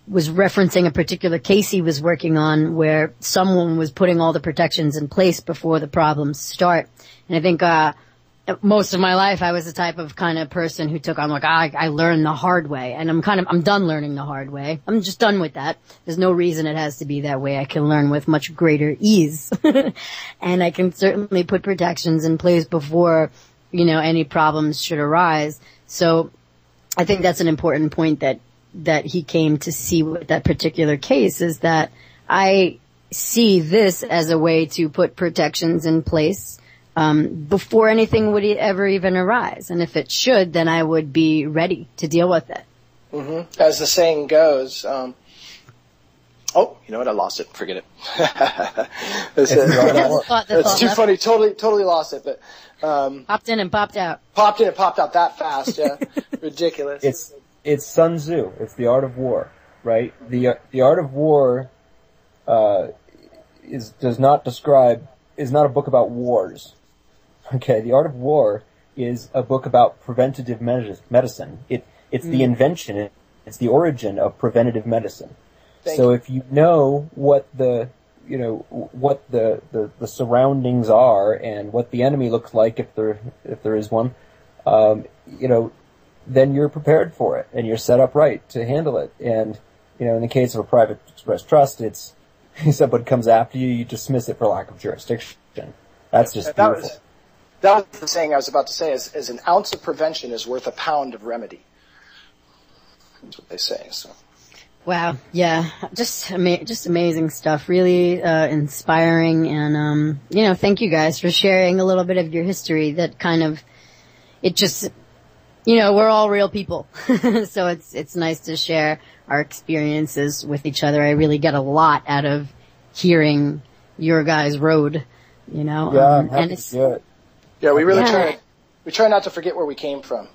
Speaker 2: was referencing a particular case he was working on where someone was putting all the protections in place before the problems start. And I think most of my life I was the type of kind of person who took on like, I learned the hard way, and I'm done learning the hard way. I'm just done with that. There's no reason it has to be that way. I can learn with much greater ease. And I can certainly put protections in place before, any problems should arise. So I think that's an important point that he came to see with that particular case, is that I see this as a way to put protections in place before anything would ever even arise. And if it should, then I would be ready to deal with it.
Speaker 4: Mm-hmm. As the saying goes, you know what? I lost it. Forget it. It's too funny. Totally lost it. But
Speaker 2: popped in and popped out.
Speaker 4: Popped in and popped out that fast. Yeah, ridiculous.
Speaker 3: It's Sun Tzu. It's the art of war, right? The art of war is not a book about wars. Okay, the art of war is a book about preventative medicine. It's the invention. It's the origin of preventative medicine. So if you know what the surroundings are and what the enemy looks like if there is one, then you're prepared for it and you're set up right to handle it. And in the case of a private express trust, it's if someone comes after you, you dismiss it for lack of jurisdiction. That's just beautiful.
Speaker 4: That was the saying I was about to say. Is an ounce of prevention is worth a pound of remedy. That's what they say. So.
Speaker 2: Wow. Yeah. Just amazing stuff. Really, inspiring. And, thank you guys for sharing a little bit of your history that kind of, it just, we're all real people. So it's nice to share our experiences with each other. I really get a lot out of hearing your guys' road,
Speaker 3: Yeah,
Speaker 2: and it's,
Speaker 4: yeah, we really try not to forget where we came from.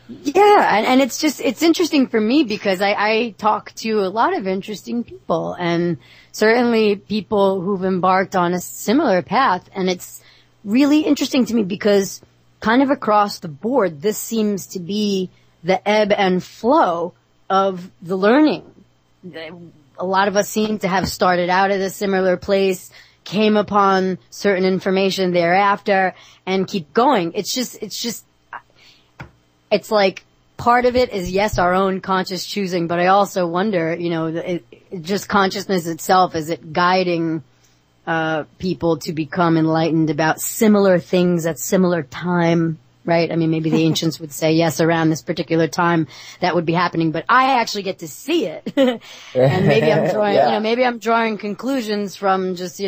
Speaker 2: Yeah, and it's interesting for me because I talk to a lot of interesting people, and certainly people who've embarked on a similar path, and it's really interesting to me because kind of across the board, this seems to be the ebb and flow of the learning. A lot of us seem to have started out at a similar place, came upon certain information thereafter, and keep going. It's like part of it is, yes, our own conscious choosing, but I also wonder, just consciousness itself, is it guiding people to become enlightened about similar things at similar time, right? I mean, maybe the ancients would say, yes, around this particular time that would be happening, but I actually get to see it. And maybe I'm drawing, maybe I'm drawing conclusions from just,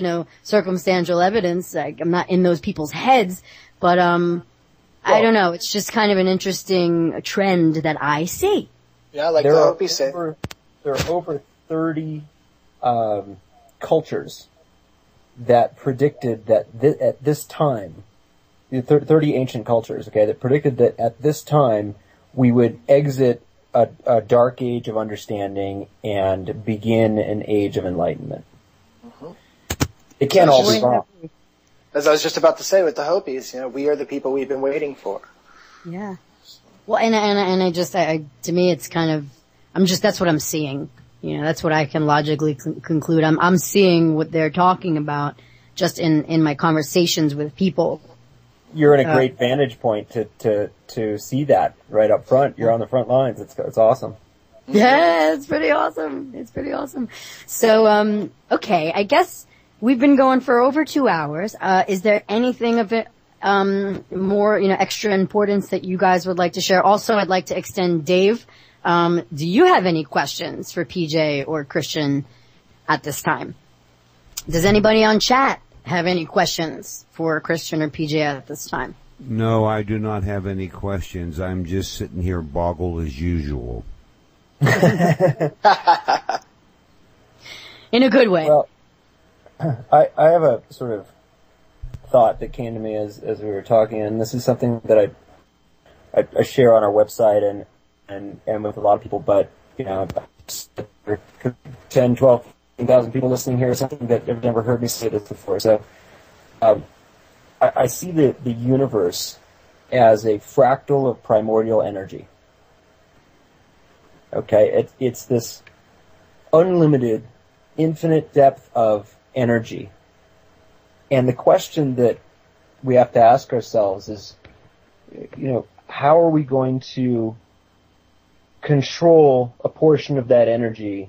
Speaker 2: circumstantial evidence. Like, I'm not in those people's heads, but, I don't know. It's just kind of an interesting trend that I see.
Speaker 4: Yeah, like the Hopi say.
Speaker 3: There are over 30 cultures that predicted that at this time, 30 ancient cultures, okay, that predicted that at this time we would exit a dark age of understanding and begin an age of enlightenment. Mm-hmm. It can't all be wrong.
Speaker 4: As I was just about to say with the Hopis, we are the people we've been waiting for.
Speaker 2: Yeah. Well, and I to me, it's kind of, that's what I'm seeing. That's what I can logically conclude. I'm seeing what they're talking about just in my conversations with people.
Speaker 3: You're in a great vantage point to see that right up front. You're on the front lines. It's awesome.
Speaker 2: Yeah, it's pretty awesome. So, okay, I guess we've been going for over 2 hours. Is there anything of it, more, extra importance that you guys would like to share? Also, I'd like to extend Dave. Do you have any questions for PJ or Christian at this time? Does anybody on chat have any questions for Christian or PJ at this time?
Speaker 5: No, I do not have any questions. I'm just sitting here boggled as usual.
Speaker 2: In a good way.
Speaker 3: Well, I have a sort of thought that came to me as we were talking, and this is something that I share on our website, and and with a lot of people, but, 10, 12, 1,000 people listening here is something that have never heard me say this before. So, I see the universe as a fractal of primordial energy. Okay, it's this unlimited, infinite depth of energy. And the question that we have to ask ourselves is, how are we going to control a portion of that energy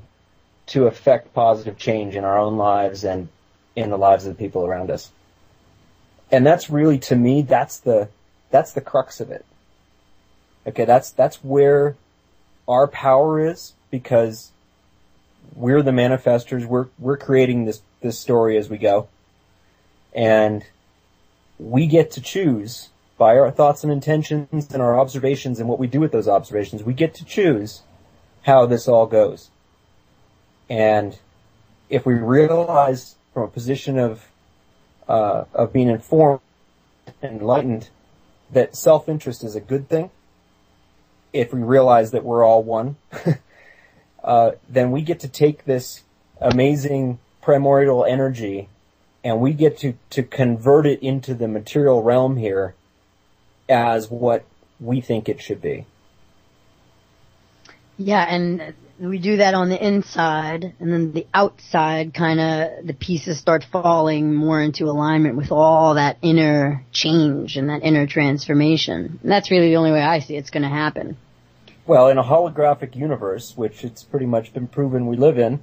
Speaker 3: to affect positive change in our own lives and in the lives of the people around us? And that's really, to me, that's the crux of it. Okay, that's where our power is, because we're the manifestors. We're creating this story as we go. And we get to choose by our thoughts and intentions and our observations and what we do with those observations. We get to choose how this all goes. And if we realize from a position of being informed and enlightened that self-interest is a good thing, if we realize that we're all one, then we get to take this amazing primordial energy and we get to convert it into the material realm here as what we think it should be.
Speaker 2: Yeah, and we do that on the inside, and then the outside the pieces start falling more into alignment with all that inner change and that inner transformation. And that's really the only way I see it's going to happen.
Speaker 3: Well, in a holographic universe, which it's pretty much been proven we live in,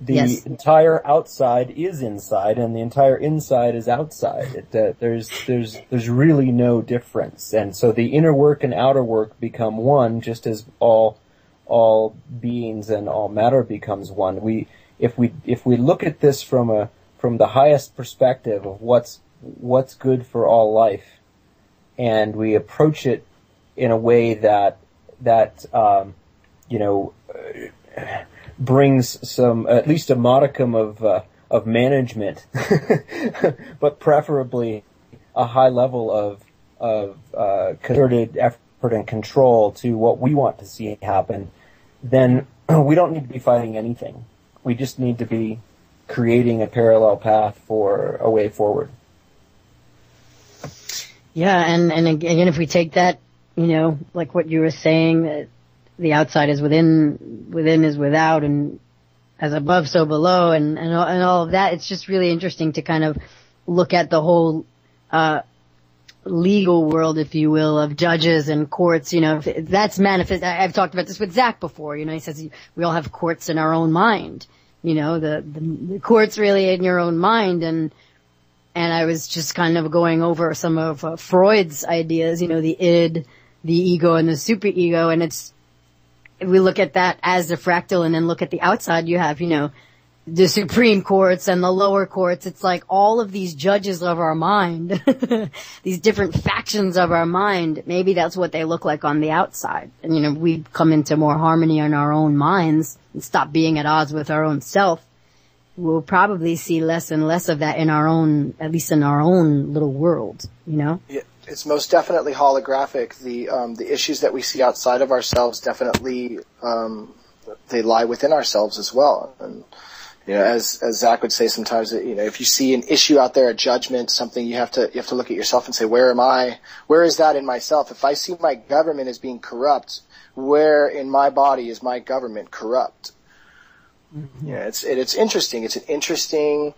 Speaker 3: the
Speaker 2: Yes.
Speaker 3: entire outside is inside, and the entire inside is outside. There's really no difference, and so the inner work and outer work become one, just as all beings and all matter becomes one. If we look at this from the highest perspective of what's good for all life, and we approach it in a way that brings some, at least a modicum of management, but preferably a high level of concerted effort and control to what we want to see happen, then we don't need to be fighting anything. We just need to be creating a parallel path for a way forward.
Speaker 2: Yeah, and again, if we take that, like what you were saying, that the outside is within is without, and as above, so below, and all of that, it's just really interesting to kind of look at the whole legal world, if you will, of judges and courts. If that's manifest. I've talked about this with Zach before. He says we all have courts in our own mind. The court's really in your own mind, and I was just kind of going over some of Freud's ideas. The id, the ego, and the superego, and if we look at that as a fractal and then look at the outside, you have, the Supreme Courts and the lower courts. It's like all of these judges of our mind, these different factions of our mind. Maybe that's what they look like on the outside. And, we come into more harmony in our own minds and stop being at odds with our own self. We'll probably see less and less of that in our own, at least in our own little world, Yeah.
Speaker 4: It's most definitely holographic. The issues that we see outside of ourselves definitely they lie within ourselves as well. And as Zach would say sometimes, that if you see an issue out there, a judgment, something, you have to look at yourself and say, where am I? Where is that in myself? If I see my government as being corrupt, where in my body is my government corrupt? Mm-hmm. It's interesting. It's an interesting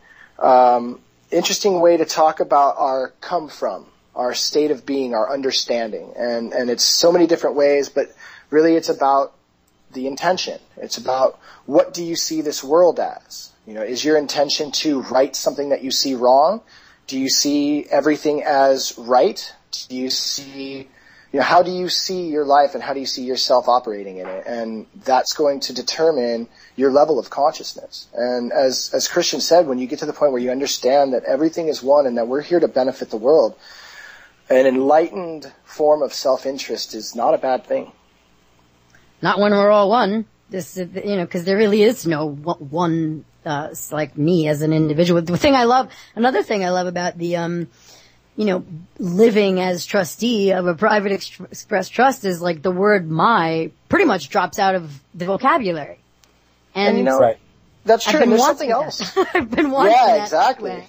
Speaker 4: way to talk about our come from, our state of being, our understanding. And it's so many different ways, but really it's about the intention. It's about, what do you see this world as? Is your intention to right something that you see wrong? Do you see everything as right? Do you see, how do you see your life and how do you see yourself operating in it? And that's going to determine your level of consciousness. And as Christian said, when you get to the point where you understand that everything is one and that we're here to benefit the world, an enlightened form of self-interest is not a bad thing.
Speaker 2: Not when we're all one. This, because there really is no one, like me as an individual. Another thing I love about the, living as trustee of a private express trust is like the word "my" pretty much drops out of the vocabulary. And
Speaker 4: right. That's true. And there's something else.
Speaker 2: I've been wanting
Speaker 4: that.
Speaker 2: Yeah,
Speaker 4: exactly.
Speaker 2: Anyway.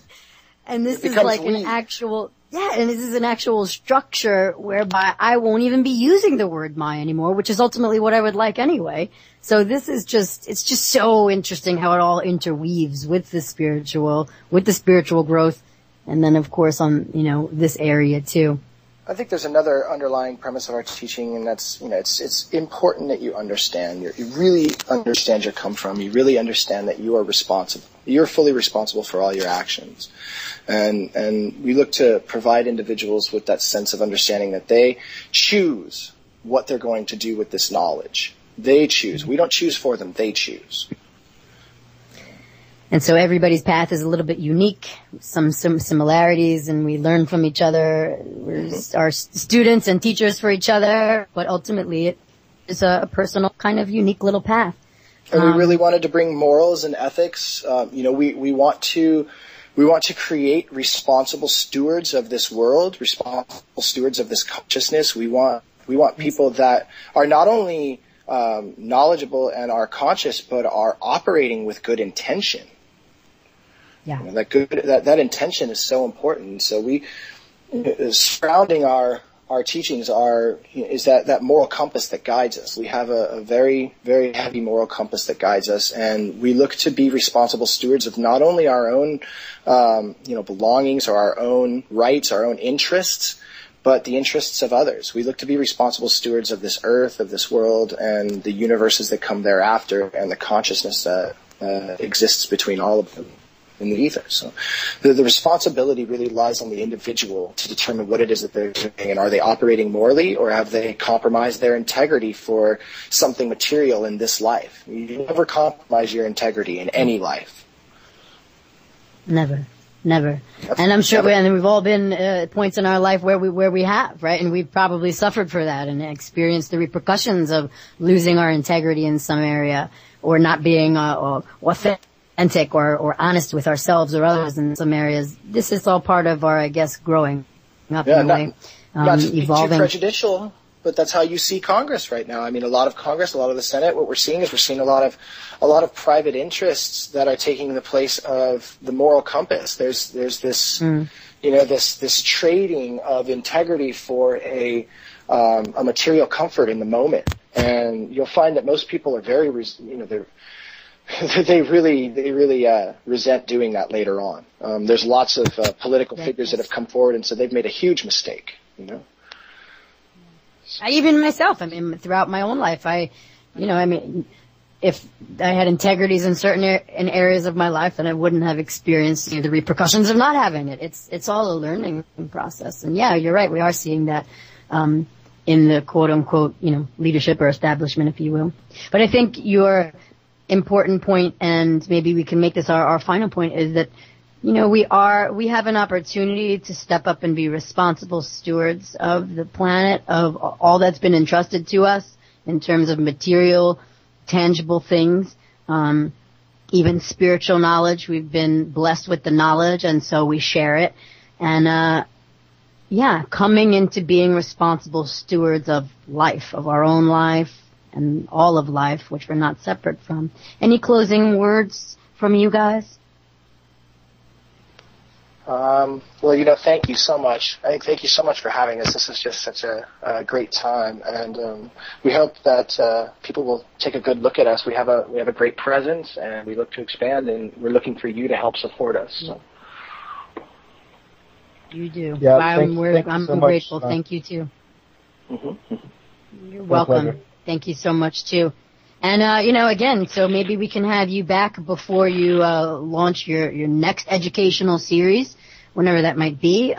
Speaker 2: And this is like an actual, and this is an actual structure whereby I won't even be using the word "my" anymore, which is ultimately what I would like anyway. So this is it's just so interesting how it all interweaves with the spiritual growth. And then, of course, on, this area, too.
Speaker 4: I think there's another underlying premise of our teaching, and that's, it's important that you understand. You really understand your come from. You really understand that you are responsible. You're fully responsible for all your actions. And we look to provide individuals with that sense of understanding that they choose what they're going to do with this knowledge. They choose. We don't choose for them. They choose.
Speaker 2: And so everybody's path is a little bit unique, some similarities, and we learn from each other. We're our students and teachers for each other, but ultimately it is a personal kind of unique little path.
Speaker 4: And we really wanted to bring morals and ethics. We want to create responsible stewards of this world, responsible stewards of this consciousness. We want people that are not only knowledgeable and are conscious, but are operating with good intention.
Speaker 2: Yeah.
Speaker 4: That intention is so important. So surrounding our teachings is that moral compass that guides us. We have a very, very heavy moral compass that guides us, and we look to be responsible stewards of not only our own, belongings or our own rights, our own interests, but the interests of others. We look to be responsible stewards of this earth, of this world, and the universes that come thereafter, and the consciousness that exists between all of them in the ether. So the responsibility really lies on the individual to determine what it is that they're doing, and are they operating morally, or have they compromised their integrity for something material in this life? You never compromise your integrity in any life.
Speaker 2: Never. And I'm sure we've all been at points in our life where we have, right? And we've probably suffered for that and experienced the repercussions of losing our integrity in some area, or not being authentic or honest with ourselves or others in some areas. This is all part of our, I guess, growing up in a way,
Speaker 4: not to be
Speaker 2: evolving.
Speaker 4: Too prejudicial, but that's how you see Congress right now. I mean, a lot of Congress, a lot of the Senate, what we're seeing a lot of private interests that are taking the place of the moral compass. There's this, this trading of integrity for a material comfort in the moment. And you'll find that most people are very, they really resent doing that later on. There's lots of political figures that have come forward and said they've made a huge mistake.
Speaker 2: Even myself, throughout my own life, if I had integrities in certain areas of my life, then I wouldn't have experienced the repercussions of not having it. It's all a learning process. And yeah, you're right. We are seeing that in the quote unquote, leadership or establishment, if you will. But I think your important point, and maybe we can make this our final point, is that we have an opportunity to step up and be responsible stewards of the planet, of all that's been entrusted to us in terms of material, tangible things, even spiritual knowledge. We've been blessed with the knowledge, and so we share it. And coming into being responsible stewards of life, of our own life and all of life, which we're not separate from. Any closing words from you guys?
Speaker 4: Thank you so much. Thank you so much for having us. This is just such a great time, and we hope that people will take a good look at us. We have a great presence, and we look to expand, and we're looking for you to help support us. So.
Speaker 2: You do.
Speaker 3: Yeah,
Speaker 2: I'm
Speaker 3: so
Speaker 2: grateful.
Speaker 3: much.
Speaker 2: Thank you too.
Speaker 4: Mm-hmm.
Speaker 2: You're
Speaker 3: My
Speaker 2: welcome.
Speaker 3: pleasure.
Speaker 2: Thank you so much too. And again, so maybe we can have you back before you launch your next educational series, whenever that might be.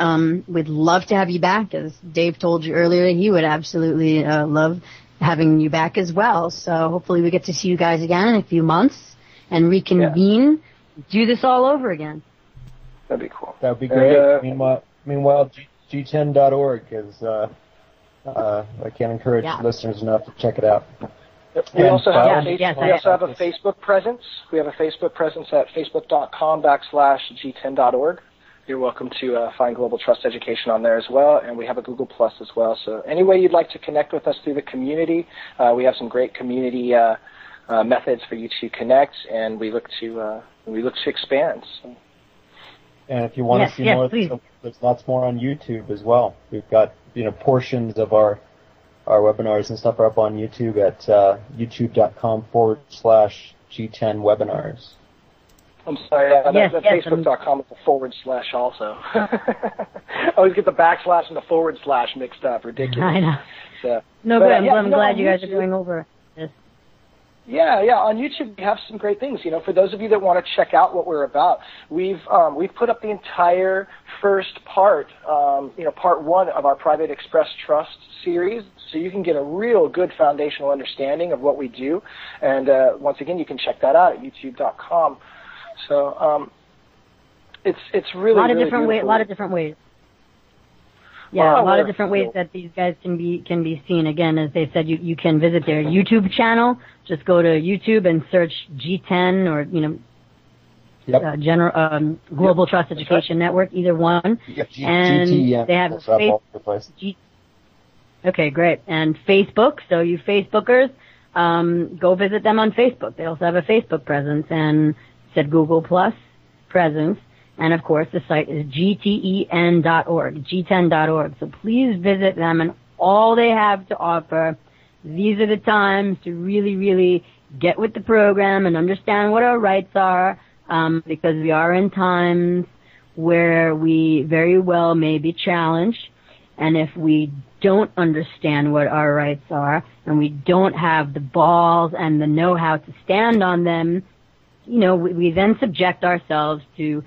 Speaker 2: We'd love to have you back. As Dave told you earlier, he would absolutely love having you back as well. So hopefully we get to see you guys again in a few months and reconvene, do this all over again.
Speaker 4: That'd be cool.
Speaker 3: That'd be great. Meanwhile, GTEN.org is, I can't encourage listeners enough to check it out.
Speaker 4: We also have a Facebook presence. We have a Facebook presence at facebook.com/GTEN.org. You're welcome to find Global Trust Education on there as well, and we have a Google Plus as well. So any way you'd like to connect with us through the community, we have some great community methods for you to connect, and we look to expand. So.
Speaker 3: And if you want to see more, there's lots more on YouTube as well. We've got portions of our webinars and stuff are up on YouTube at youtube.com/G10 webinars.
Speaker 4: I'm sorry, Facebook.com is a / also. I always get the backslash and the / mixed up. Ridiculous.
Speaker 2: I know.
Speaker 4: So,
Speaker 2: no, but I'm glad you guys are going over this.
Speaker 4: Yeah, on YouTube we have some great things. For those of you that want to check out what we're about, we've put up the entire first part, part 1 of our Private Express Trust series, so you can get a real good foundational understanding of what we do. And once again, you can check that out at youtube.com. So it's really a lot of different ways. Yeah, a lot of different ways that these guys can be seen. Again, as they said, you can visit their YouTube channel. Just go to YouTube and search GTEN or Global Trust Education Network, either one. And GTEN, they have Okay, great. And Facebook. So you Facebookers, go visit them on Facebook. They also have a Facebook presence and said Google Plus presence. And of course, the site is GTEN.org, G10.org. So please visit them and all they have to offer. These are the times to really, really get with the program and understand what our rights are, because we are in times where we very well may be challenged. And if we don't understand what our rights are and we don't have the balls and the know-how to stand on them, we then subject ourselves to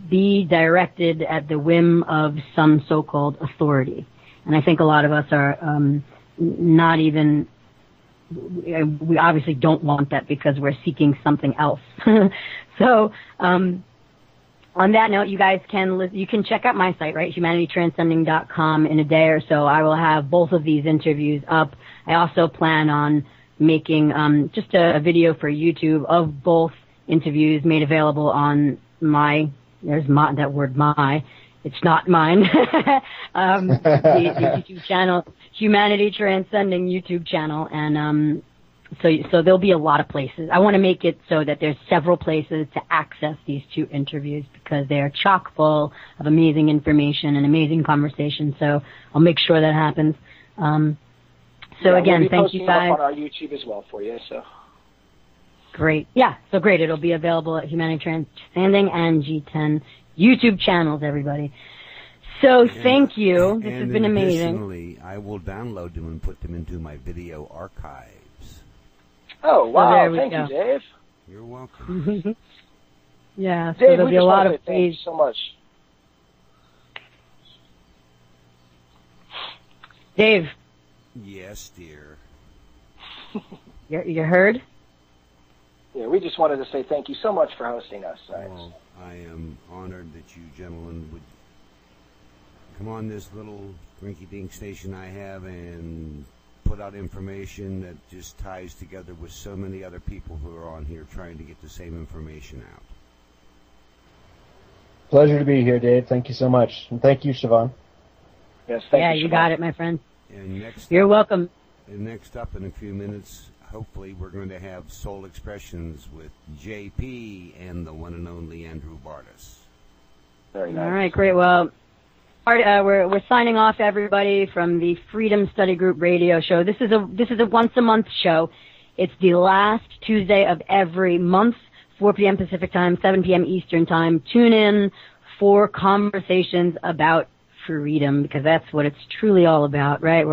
Speaker 4: be directed at the whim of some so-called authority. And I think a lot of us are not even, we obviously don't want that because we're seeking something else. So on that note, you guys you can check out my site, right, humanitytranscending.com. In a day or so, I will have both of these interviews up. I also plan on making just a video for YouTube of both interviews made available on that word my, it's not mine, the YouTube channel, Humanity Transcending YouTube channel, and so there'll be a lot of places. I want to make it so that there's several places to access these 2 interviews because they are chock full of amazing information and amazing conversation, so I'll make sure that happens. Again, thank you guys. Up on our YouTube as well for you, so.
Speaker 2: Great. Yeah, so great. It'll be available at Humanity Transcending and G10 YouTube channels, everybody. So thank you. This has been amazing.
Speaker 5: Additionally, I will download them and put them into my video archives.
Speaker 4: Oh, wow. Thank you, Dave.
Speaker 5: You're welcome.
Speaker 2: Yeah, so
Speaker 4: Dave,
Speaker 2: there'll be a lot of
Speaker 4: thank you so much.
Speaker 2: Dave.
Speaker 5: Yes, dear.
Speaker 2: You heard?
Speaker 4: Yeah, we just wanted to say thank you so much for hosting us.
Speaker 5: Well, I am honored that you gentlemen would come on this little rinky-dink station I have and put out information that just ties together with so many other people who are on here trying to get the same information out.
Speaker 3: Pleasure to be here, Dave. Thank you so much. And thank you, Siobhan.
Speaker 4: Yes, thank you,
Speaker 2: you got it, my friend.
Speaker 5: And
Speaker 2: You're welcome.
Speaker 5: And next up in a few minutes, hopefully we're going to have Soul Expressions with JP and the one and only Andrew Bartas.
Speaker 4: Very nice.
Speaker 2: All right, great. Well, we're signing off, everybody, from the Freedom Study Group radio show. This is a once-a-month show. It's the last Tuesday of every month, 4 p.m. Pacific Time, 7 p.m. Eastern Time. Tune in for conversations about freedom, because that's what it's truly all about, right?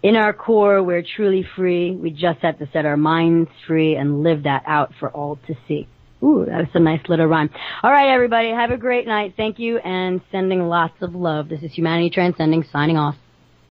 Speaker 2: In our core, we're truly free. We just have to set our minds free and live that out for all to see. Ooh, that's a nice little rhyme. All right, everybody, have a great night. Thank you, and sending lots of love. This is Humanity Transcending, signing off.